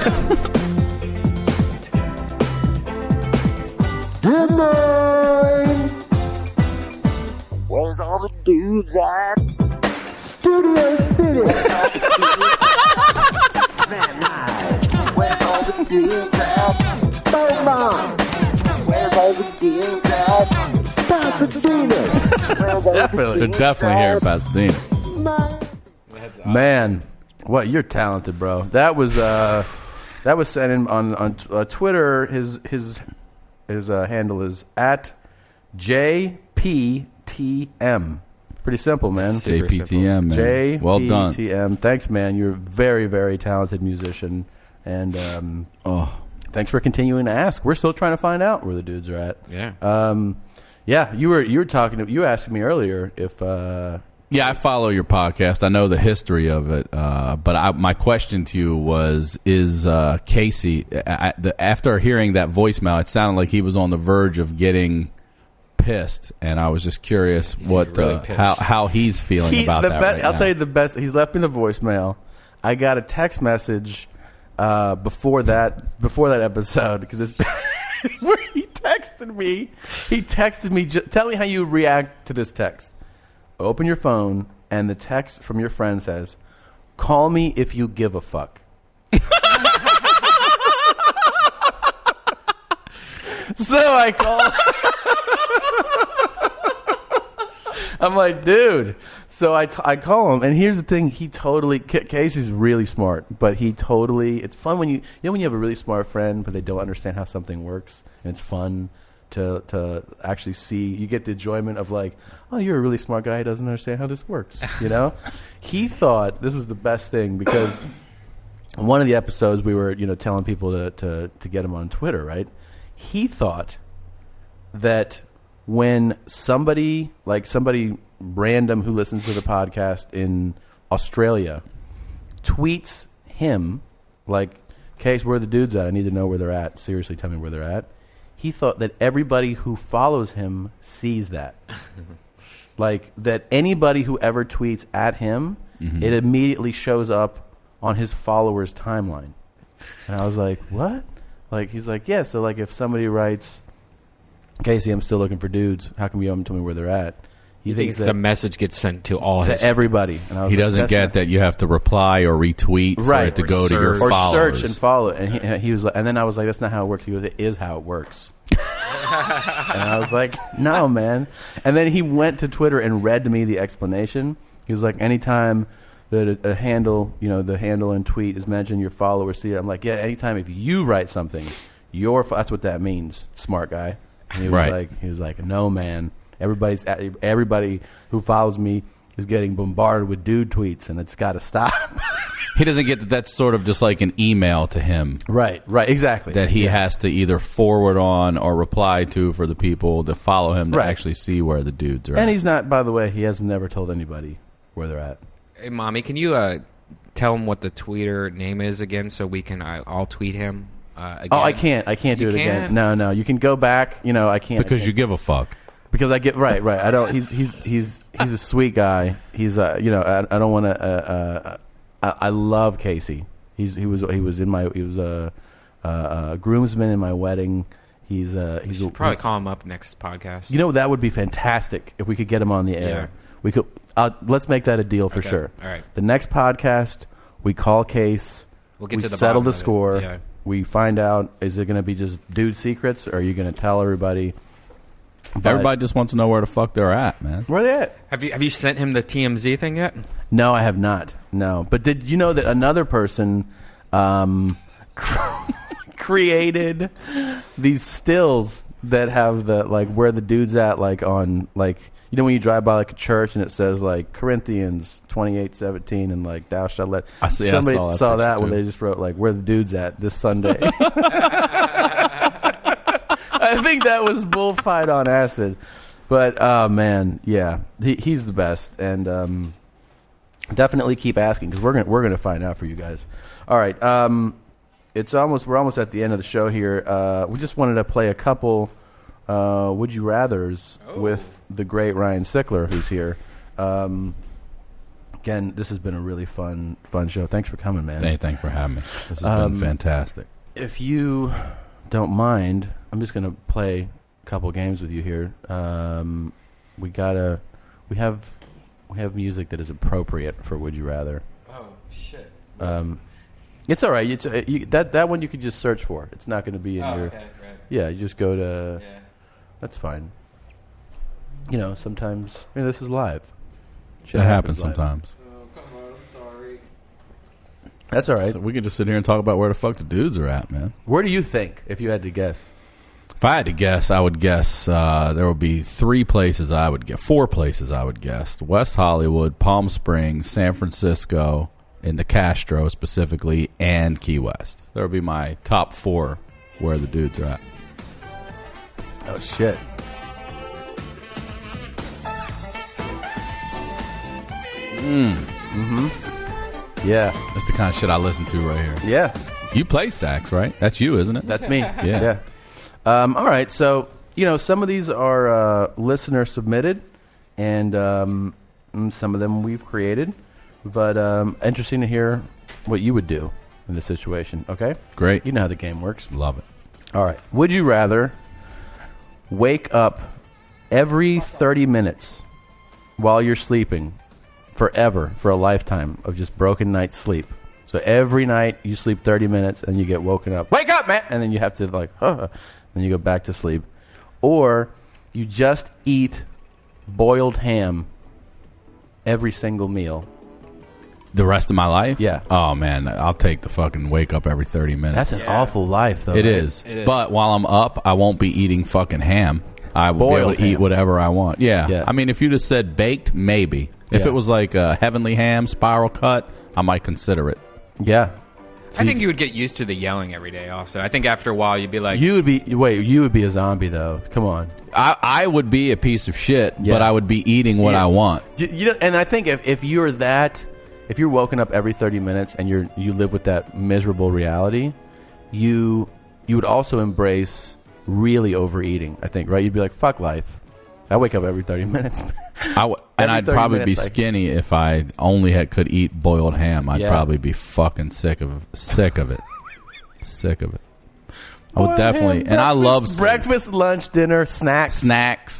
Des Moines! Where's all the dudes at? Studio City! Van Nuys! Where's all the dudes at? Beaumont! Where's all the dudes at? Pasadena! They're definitely here in Pasadena. Man, what, you're talented, bro. That was sent in on Twitter. His handle is at JPTM. Pretty simple, man. JPTM, man. JPTM. Well done. Thanks, man. You're a very, very talented musician, and thanks for continuing to ask. We're still trying to find out where the dudes are at. Yeah. Yeah. You were talking. You asked me earlier if. Yeah, I follow your podcast. I know the history of it, but my question to you was: is Casey? After hearing that voicemail, it sounded like he was on the verge of getting pissed, and I was just curious how he's feeling about that. Right I'll now. tell you the best. He's left me the voicemail. I got a text message before that episode, because it's where he texts texted me. Tell me how you react to this text. Open your phone, and the text from your friend says, "Call me if you give a fuck." So I call. I'm like, dude. So I call him, and here's the thing. He totally. Casey's really smart, but he totally. It's fun when you when you have a really smart friend, but they don't understand how something works, and it's fun to actually see. You get the enjoyment of like, oh, you're a really smart guy who doesn't understand how this works. You know, he thought this was the best thing because in one of the episodes we were telling people to get him on Twitter, right? He thought that when somebody random who listens to the podcast in Australia tweets him like, "Case, where are the dudes at? I need to know where they're at. Seriously, tell me where they're at." He thought that everybody who follows him sees that. Like that anybody who ever tweets at him, it immediately shows up on his followers' timeline. And I was like, what? Like, he's like, yeah, so like if somebody writes, "Casey, I'm still looking for dudes. How come you haven't told me where they're at?" He thinks the message gets sent to everybody. And I was he doesn't get that you have to reply or retweet for it to go to your or followers. Search and follow. And he was like, and then I was like, that's not how it works. He goes, it is how it works. And I was like, no, man. And then he went to Twitter and read to me the explanation. He was like, anytime that a handle, the handle and tweet is mentioned, your followers see it. I'm like, yeah, anytime if you write something, that's what that means, smart guy. And he was like, no, man. Everybody who follows me is getting bombarded with dude tweets, and it's got to stop. He doesn't get that that's sort of just like an email to him. Right, exactly. That he has to either forward on or reply to for the people that follow him to actually see where the dudes are at. And he's not, by the way, he has never told anybody where they're at. Hey, Mommy, can you tell him what the tweeter name is again so we can I'll tweet him again? Oh, I can't do it again. No, you can go back. I can't. Because you give a fuck. Because I get right. I don't. He's a sweet guy. He's I don't want to. I love Casey. He was a groomsman in my wedding. We should probably call him up next podcast. That would be fantastic if we could get him on the air. Yeah. We could. Let's make that a deal for sure. All right. The next podcast, we call Case. We'll get to the settle bottom the of score. it. Yeah. We find out, is it going to be just dude secrets, or are you going to tell everybody? Everybody just wants to know where the fuck they're at, man. Where they at? Have you sent him the TMZ thing yet? No, I have not. No, but did you know that another person created these stills that have the where the dude's at, on when you drive by a church and it says Corinthians 28:17 and thou shalt let. Somebody saw that when they just wrote where the dude's at this Sunday. I think that was bullfight on acid, but man, yeah, he's the best, and definitely keep asking because we're gonna find out for you guys. All right, we're almost at the end of the show here. We just wanted to play a couple would you rather's with the great Ryan Sickler, who's here. Again, this has been a really fun show. Thanks for coming, man. Hey, thanks for having me. This has been fantastic. If you don't mind, I'm just gonna play a couple games with you here. We have music that is appropriate for Would You Rather. Oh shit! It's all right. That one you could just search for. It's not going to be in your. Okay, right. Yeah, you just go to. Yeah. That's fine. Sometimes this is live. That happens sometimes. Oh come on! I'm sorry. That's all right. So we can just sit here and talk about where the fuck the dudes are at, man. Where do you think, if you had to guess? If I had to guess, I would guess there would be 4 places I would guess. West Hollywood, Palm Springs, San Francisco, and the Castro specifically, and Key West. There would be my top 4 where the dudes are at. Oh, shit. Yeah. That's the kind of shit I listen to right here. Yeah. You play sax, right? That's you, isn't it? That's me. Yeah. All right. So, some of these are listener submitted, and some of them we've created. But interesting to hear what you would do in this situation. Okay? Great. You know how the game works. Love it. All right. Would you rather wake up every 30 minutes while you're sleeping forever, for a lifetime of just broken night sleep. So every night you sleep 30 minutes and you get woken up. Wake up, man! And then you have to then you go back to sleep. Or you just eat boiled ham every single meal. The rest of my life? Yeah. Oh, man. I'll take the fucking wake up every 30 minutes. That's an awful life, though. It right? is. But while I'm up, I won't be eating fucking ham. I will be able to eat whatever I want. Yeah. I mean, if you just said baked, maybe. If it was like a heavenly ham, spiral cut, I might consider it. Yeah. I think you would get used to the yelling every day also. I think after a while you'd be like... You would be a zombie, though. Come on. I would be a piece of shit, but I would be eting what I want. And I think if you're that... If you're woken up every 30 minutes and you live with that miserable reality, you would also embrace really overeating, I think, right? You'd be like, fuck life. I wake up every 30 minutes. I'd probably be skinny if I only could eat boiled ham. I'd probably be fucking sick of it. Sick of it. I would definitely. And I love breakfast, lunch, dinner, snacks,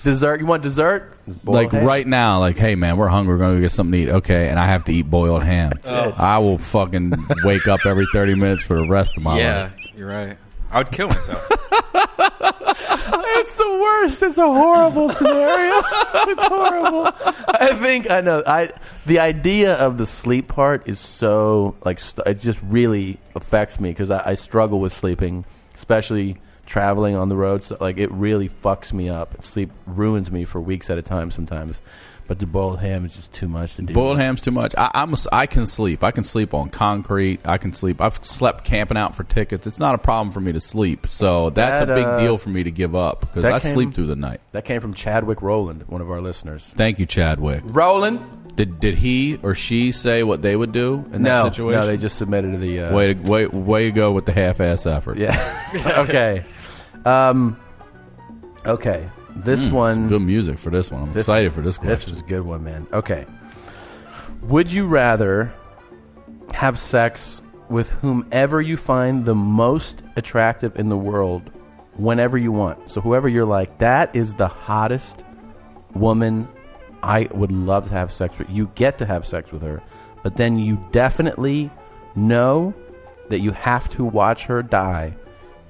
dessert. You want dessert? Like ham? Right now, like, hey man, we're hungry. We're going to go get something to eat. Okay, and I have to eat boiled ham. I will fucking wake up every 30 minutes for the rest of my life. Yeah, you're right. I would kill myself. It's the worst. It's a horrible scenario. It's horrible. I know. The idea of the sleep part is so it just really affects me because I struggle with sleeping, especially traveling on the road. So it really fucks me up. Sleep ruins me for weeks at a time sometimes. But the boiled ham is just too much to do. Boiled ham's too much. I can sleep. I can sleep on concrete. I can sleep. I've slept camping out for tickets. It's not a problem for me to sleep. So that's a big deal for me to give up because I sleep through the night. That came from Chadwick Rowland, one of our listeners. Thank you, Chadwick. Rowland. Did he or she say what they would do in that situation? No, they just submitted to the... Way to go with the half-ass effort. Yeah. Okay. Okay. This one... Some good music for this one. I'm excited for this question. This is a good one, man. Okay. Would you rather have sex with whomever you find the most attractive in the world whenever you want? So whoever you're like, that is the hottest woman I would love to have sex with. You get to have sex with her, but then you definitely know that you have to watch her die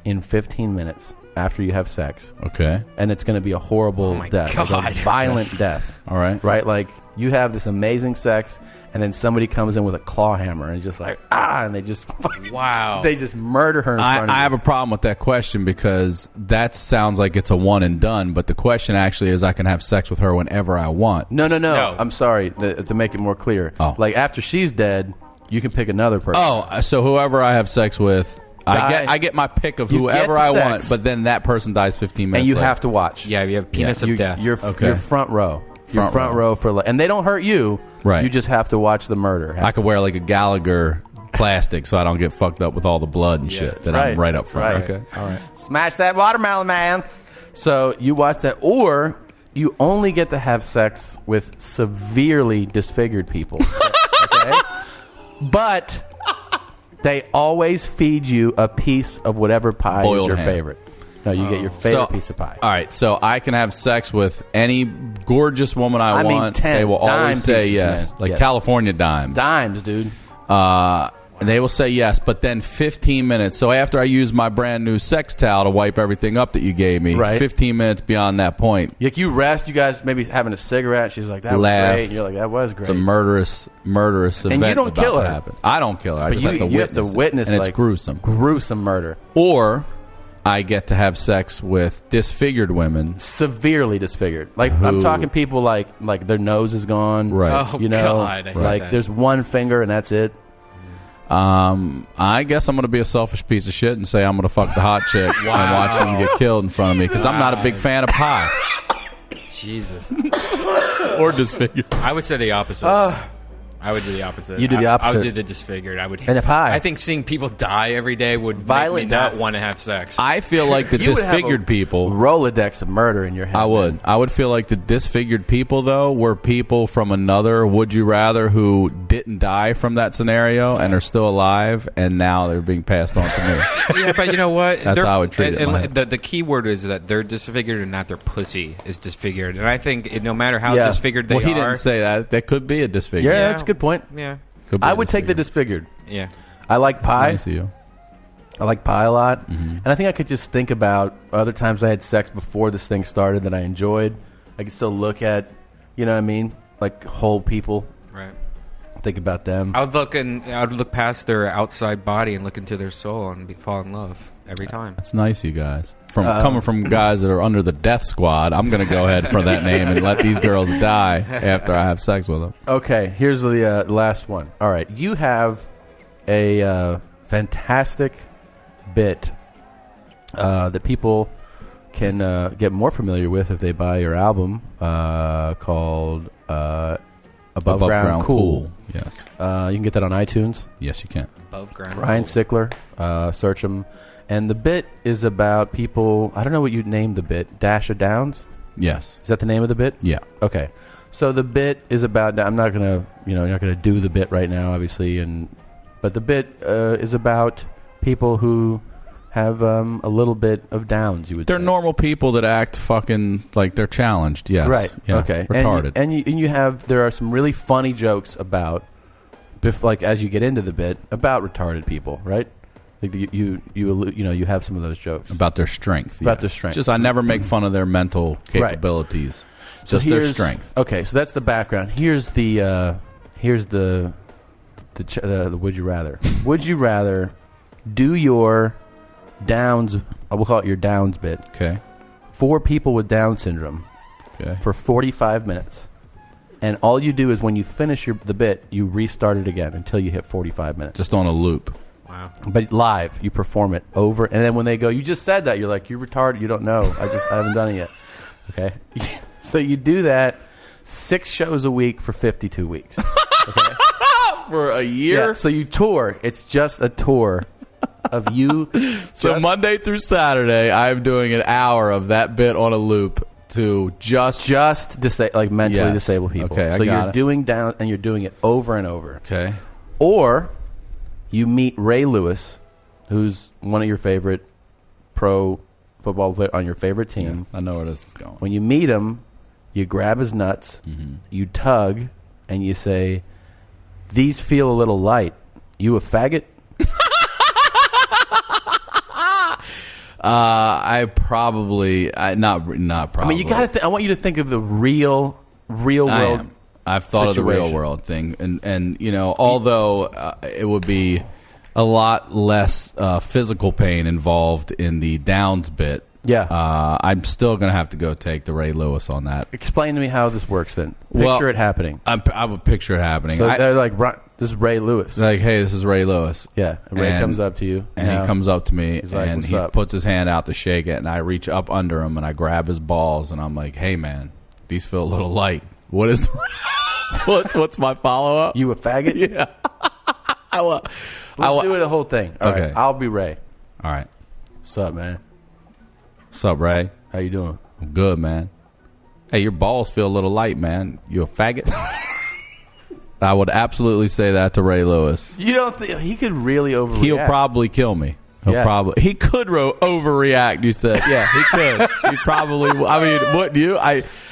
in 15 minutes after you have sex. Okay. And it's going to be a horrible death. Like a violent death. All right. Right? Like, you have this amazing sex, and then somebody comes in with a claw hammer and is just like, and they just... Wow. They just murder her in front of you. I have a problem with that question because that sounds like it's a one and done, but the question actually is I can have sex with her whenever I want. No. I'm sorry. To make it more clear. Oh. Like, after she's dead, you can pick another person. Oh, so whoever I have sex with... I get my pick of whoever I want, but then that person dies 15 minutes and you later. have to watch. Yeah, you have penis of death. You're front row. You're front row for, and they don't hurt you. Right. You just have to watch the murder. I could wear like a Gallagher plastic so I don't get fucked up with all the blood and shit. That I'm right up front. Right. Okay. All right. Smash that watermelon, man. So you watch that, or you only get to have sex with severely disfigured people. Okay. But they always feed you a piece of whatever pie is your favorite. No, you get your favorite piece of pie. All right, so I can have sex with any gorgeous woman I want. 10 they will always say pieces, yes. man. Like Yes. California dimes. Dimes, dude. They will say yes, but then 15 minutes. So after I use my brand new sex towel to wipe everything up that you gave me, Right. 15 minutes beyond that point, Like, you rest, you guys maybe having a cigarette. She's like, that Laugh. was great. And you're like, that was great. it's a murderous event. you don't about kill to her. happen. I don't kill her. I But just you have to have witness to witness it. And like, it's gruesome. Gruesome murder. Or I get to have sex with disfigured women. Severely disfigured. Like, I'm Who- talking people like their nose is gone. Right. Oh, You know, God, I hate like that. there's one finger and that's it. I guess I'm going to be a selfish piece of shit and say I'm going to fuck the hot chicks and watch them get killed in front of me because I'm not a big fan of pie. Jesus. Or disfigured. I would say the opposite. I would do the opposite. You do the opposite. I would do the disfigured. I would. And a pie. I think seeing people die every day would Violent make me not death. want to have sex. I feel like the You would have disfigured a people. Rolodex of murder in your head. I would. man. I would feel like the disfigured people, though, were people from another Would You Rather who didn't die from that scenario and are still alive, and now they're being passed on to me. Yeah, but you know what? That's how I would treat it in my head. The key word is that they're disfigured and not their pussy is disfigured. And I think no matter how disfigured they well, he are. didn't say that. That could be a disfigured. Yeah, that's a good point. Yeah. I would take the disfigured. Yeah. I like pie. Nice of you. I like pie a lot. And I think I could just think about other times I had sex before this thing started that I enjoyed. I could still look at, you know what I mean? Like whole people. Right. Think about them. I would look past their outside body and look into their soul and fall in love every time. That's nice, you guys. Coming from guys that are under the death squad, I'm going to go ahead for that name and let these girls die after I have sex with them. Okay, here's the last one. All right, you have a fantastic bit that people can get more familiar with if they buy your album called Above Ground Cool. Yes. You can get that on iTunes. Yes, you can. Above Ground Ryan Cool. Sickler. Search him. And the bit is about people. I don't know what you'd name the bit. Dash of Downs. Yes. Is that the name of the bit? Yeah. Okay. So the bit is about. I'm not gonna, not gonna do the bit right now, obviously. But the bit is about people who have a little bit of downs. You would. They're say. normal people that act fucking like they're challenged. Yes. Right. Yeah. Okay. Retarded. And you have. There are some really funny jokes about, like as you get into the bit about retarded people, right? Like you have some of those jokes about their strength. About their strength. Just I never make fun of their mental capabilities. Right. Just their strength. Okay, so that's the background. Here's the would you rather? Would you rather do your Downs? We'll call it your Downs bit. Okay. 4 people with Down syndrome. Okay. For 45 minutes, and all you do is when you finish the bit, you restart it again until you hit 45 minutes. Just on a loop. Wow. But live, you perform it over, and then when they go, you just said that, you're like, you're retarded, you don't know. I haven't done it yet. Okay? So you do that 6 shows a week for 52 weeks. Okay? For a year? Yeah, so you tour. It's just a tour of you. So Monday through Saturday, I'm doing an hour of that bit on a loop to just mentally disabled people. Okay, so got you're it. doing down, and you're doing it over and over. Okay. Or you meet Ray Lewis, who's one of your favorite pro football players on your favorite team. Yeah, I know where this is going. When you meet him, you grab his nuts, you tug, and you say, "These feel a little light. You a faggot?" Not probably. I mean, you got to. I want you to think of the real world. I've thought of the real world thing, and although it would be a lot less physical pain involved in the Downs bit. Yeah, I'm still gonna have to go take the Ray Lewis on that. Explain to me how this works. Then picture it happening. I would picture it happening. So they're like, "This is Ray Lewis." Like, hey, this is Ray Lewis. Yeah, and Ray comes up to you, and he comes up to me, he's like, and "What's he up?" puts his hand out to shake it, and I reach up under him and I grab his balls, and I'm like, "Hey, man, these feel a little light. What is what's my follow up? You a faggot?" Yeah. Let's do the whole thing. All Okay. right, I'll be Ray. All right. What's up, man? What's up, Ray? How you doing? I'm good, man. Hey, your balls feel a little light, man. You a faggot? I would absolutely say that to Ray Lewis. You don't think he could really overreact? He'll probably kill me. He could overreact. You said, yeah, he could. He probably. I mean, what do you?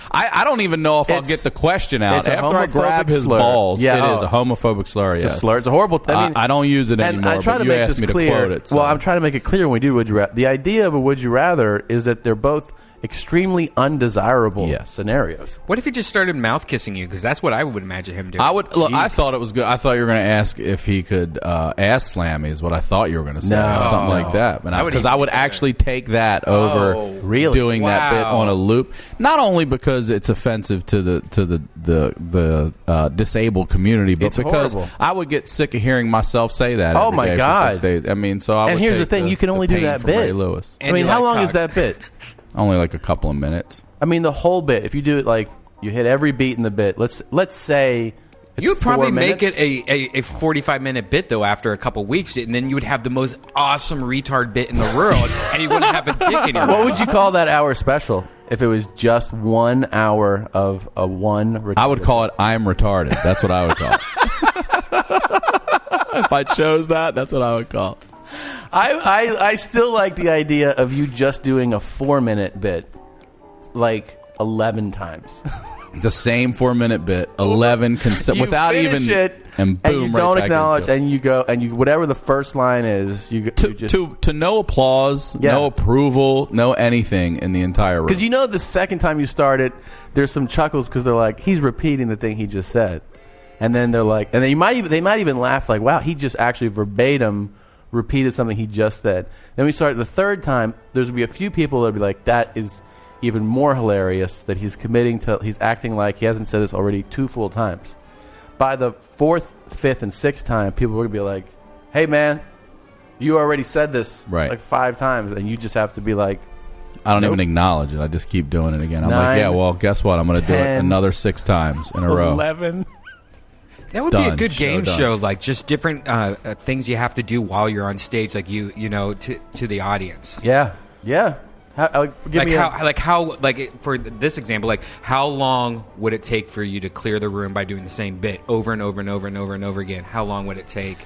I don't even know if I'll get the question out after I grab his balls. Yeah, it is a homophobic slur. It's yes. a slur. It's a horrible. I don't use it and anymore. I try but to you make asked this me clear. to quote it. So. Well, I'm trying to make it clear when we do Would You Rather. The idea of a Would You Rather is that they're both extremely undesirable scenarios. What if he just started mouth kissing you? Because that's what I would imagine him doing. I would look. I thought it was good. I thought you were going to ask if he could ass slam me. Is what I thought you were going to say, something like that. Because I would actually take that over doing that bit on a loop. Not only because it's offensive to the disabled community, but It's because horrible. I would get sick of hearing myself say that. Oh, every my day for God. 6 days. I mean, so I. And would here's the take thing: you can only do pain that from bit. Ray Lewis. I mean, how long is that bit? Only like a couple of minutes. I mean, the whole bit. If you do it like you hit every beat in the bit. Let's say You would probably make it a 45-minute bit, though, after a couple weeks, and then you would have the most awesome retard bit in the world, and you wouldn't have a dick in your mouth. What would you call that hour special if it was just 1 hour of a one retarded? I would call it I'm retarded. That's what I would call it. If I chose that, that's what I would call it. I still like the idea of you just doing a 4-minute bit like 11 times. The same 4-minute bit, 11 without even it, and boom, and you right don't back acknowledge, into it. and you go and you whatever the first line is, you just to no applause, no approval, no anything in the entire room. Because you know the second time you start it, there's some chuckles because they're like he's repeating the thing he just said, and then they're like, and then they might even laugh like, wow, he just actually verbatim repeated something he just said. Then we start the third time. There's gonna be a few people that'll be like, that is even more hilarious that he's acting like he hasn't said this already 2 full times. By the 4th, 5th, and 6th time, people are going to be like, hey, man, you already said this like 5 times, and you just have to be like, I don't even acknowledge it. I just keep doing it again. I'm 9, like, yeah, well, guess what? I'm going to do it another 6 times in a row. 11. That would be a good game show, like just different things you have to do while you're on stage, like you know, to the audience. Yeah. For this example, like how long would it take for you to clear the room by doing the same bit over and over and over and over and over again? How long would it take?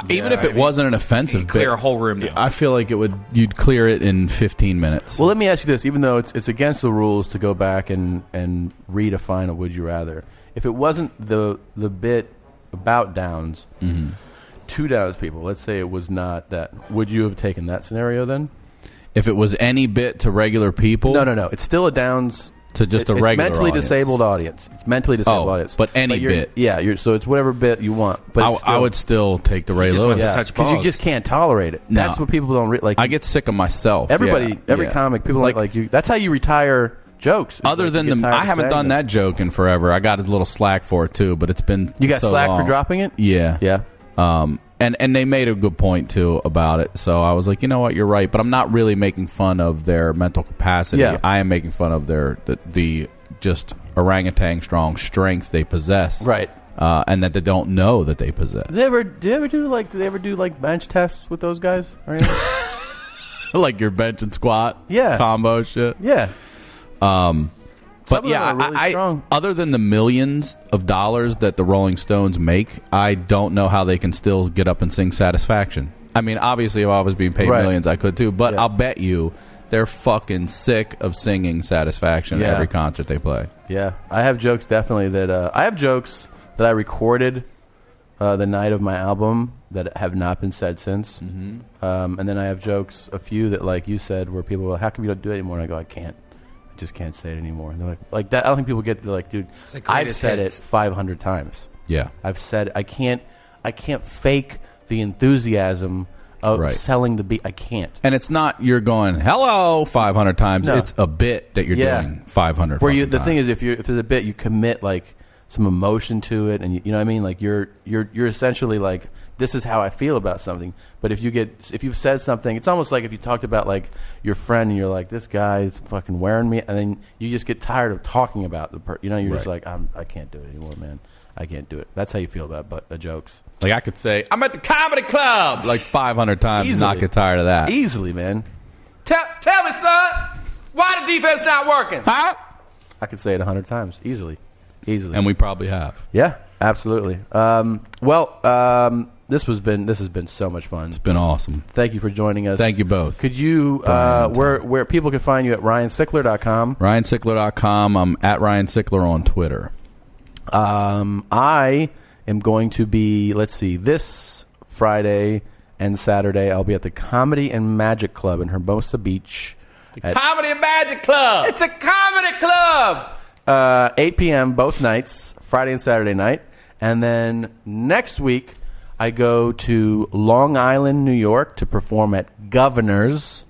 Even if it wasn't an offensive clear bit, a whole room now. I feel like you'd clear it in 15 minutes. Well, let me ask you this: even though it's against the rules to go back and redefine a would you rather, if it wasn't the bit about Downs, 2 Downs people, let's say it was not that, would you have taken that scenario then? If it was any bit to regular people? No. It's still a Downs to just a regular it's mentally audience. Disabled audience. It's mentally disabled audience. But any bit. Yeah, so it's whatever bit you want. But I would still take the Ray Lewis. Because you just can't tolerate it. That's what people don't like. I get sick of myself. Every comic, people like you. That's how you retire jokes. Other than I haven't done that joke in forever. I got a little slack for it too, but it's been You got so slack long. for dropping it? Yeah. And they made a good point too about it. So I was like, you know what, you're right. But I'm not really making fun of their mental capacity. Yeah. I am making fun of the just orangutan strong strength they possess. Right. And that they don't know that they possess. Do they ever do like bench tests with those guys? Or anything? Like your bench and squat combo shit. Yeah. But yeah, really other than the millions of dollars that the Rolling Stones make, I don't know how they can still get up and sing Satisfaction. I mean, obviously, if I was being paid millions, I could too. But I'll bet you they're fucking sick of singing Satisfaction at every concert they play. Yeah, I have jokes definitely that I I recorded the night of my album that have not been said since. And then I have jokes, a few that, like you said, where people go, how come you don't do it anymore? And I go, I can't. I just can't say it anymore. And they're like that. I don't think people get. They're like, dude, I've said it 500 times. Yeah, I've said I can't fake the enthusiasm of selling the beat. I can't. And it's not you're going hello 500 times. No. It's a bit that you're doing 500. Where the thing is, if there's a bit, you commit like some emotion to it, and you know what I mean. Like you're essentially like, this is how I feel about something. But if you've said something, it's almost like if you talked about like your friend and you're like, this guy's fucking wearing me, and then you just get tired of talking about the person. You know, you're just like, I can't do it anymore, man. I can't do it. That's how you feel about jokes. Like I could say, I'm at the comedy club like 500 times and not get tired of that. Easily, man. Tell me, son, why the defense not working? Huh? I could say it 100 times. Easily. And we probably have. Yeah, absolutely. This has been so much fun. It's been awesome. Thank you for joining us. Thank you both. Could you where people can find you at RyanSickler.com? RyanSickler.com. I'm at Ryan Sickler on Twitter. I am going to be, this Friday and Saturday, I'll be at the Comedy and Magic Club in Hermosa Beach. Comedy and Magic Club. It's a comedy club. 8 p.m. both nights, Friday and Saturday night. And then next week, I go to Long Island, New York to perform at Governor's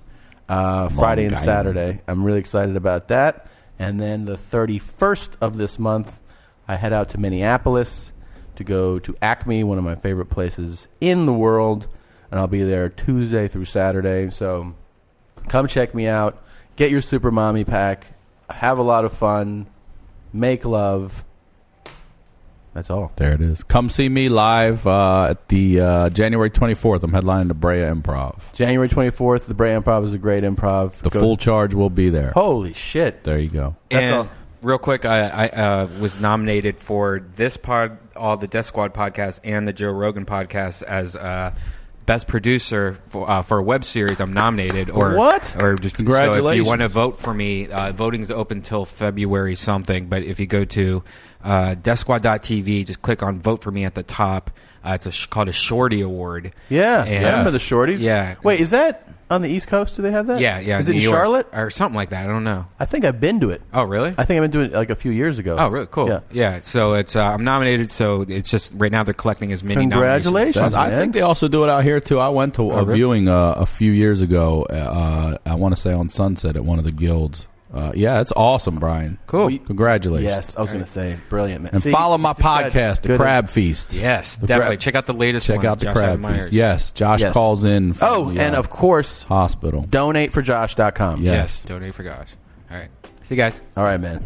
Friday and Saturday. I'm really excited about that. And then the 31st of this month, I head out to Minneapolis to go to Acme, one of my favorite places in the world. And I'll be there Tuesday through Saturday. So come check me out. Get your Super Mommy pack. Have a lot of fun. Make love. That's all. There it is. Come see me live at the January 24th. I'm headlining the Brea Improv. January 24th, the Brea Improv is a great improv. The full charge will be there. Holy shit. There you go. That's all. Real quick, I was nominated for this all the Death Squad podcast and the Joe Rogan podcast as best producer for a web series. I'm nominated. What? Or just congratulations. So if you want to vote for me, voting is open till February something. But if you go to deathsquad.tv, just click on vote for me at the top. It's called a Shorty Award. Yeah, I remember the Shorties. Yeah. Wait, is that on the East Coast? Do they have that? Yeah. Is it in New York, Charlotte or something like that? I don't know. I think I've been to it. Oh, really? I think I've been to it like a few years ago. Oh, really? Cool. Yeah. So it's I'm nominated. So it's just right now they're collecting as many Congratulations, nominations. I think they also do it out here too. I went to a viewing a few years ago. I want to say on Sunset at one of the guilds. Yeah, it's awesome, Brian. Cool. Congratulations. Yes, I was going to say, brilliant, man. And follow my podcast, The Crab Feast. Yes, definitely. Check out the latest one. Check out The Josh Crab Myers. Feast. Yes, Josh calls in. From and of course, hospital. donateforjosh.com. Yes, donate for Josh. All right. See you guys. All right, man.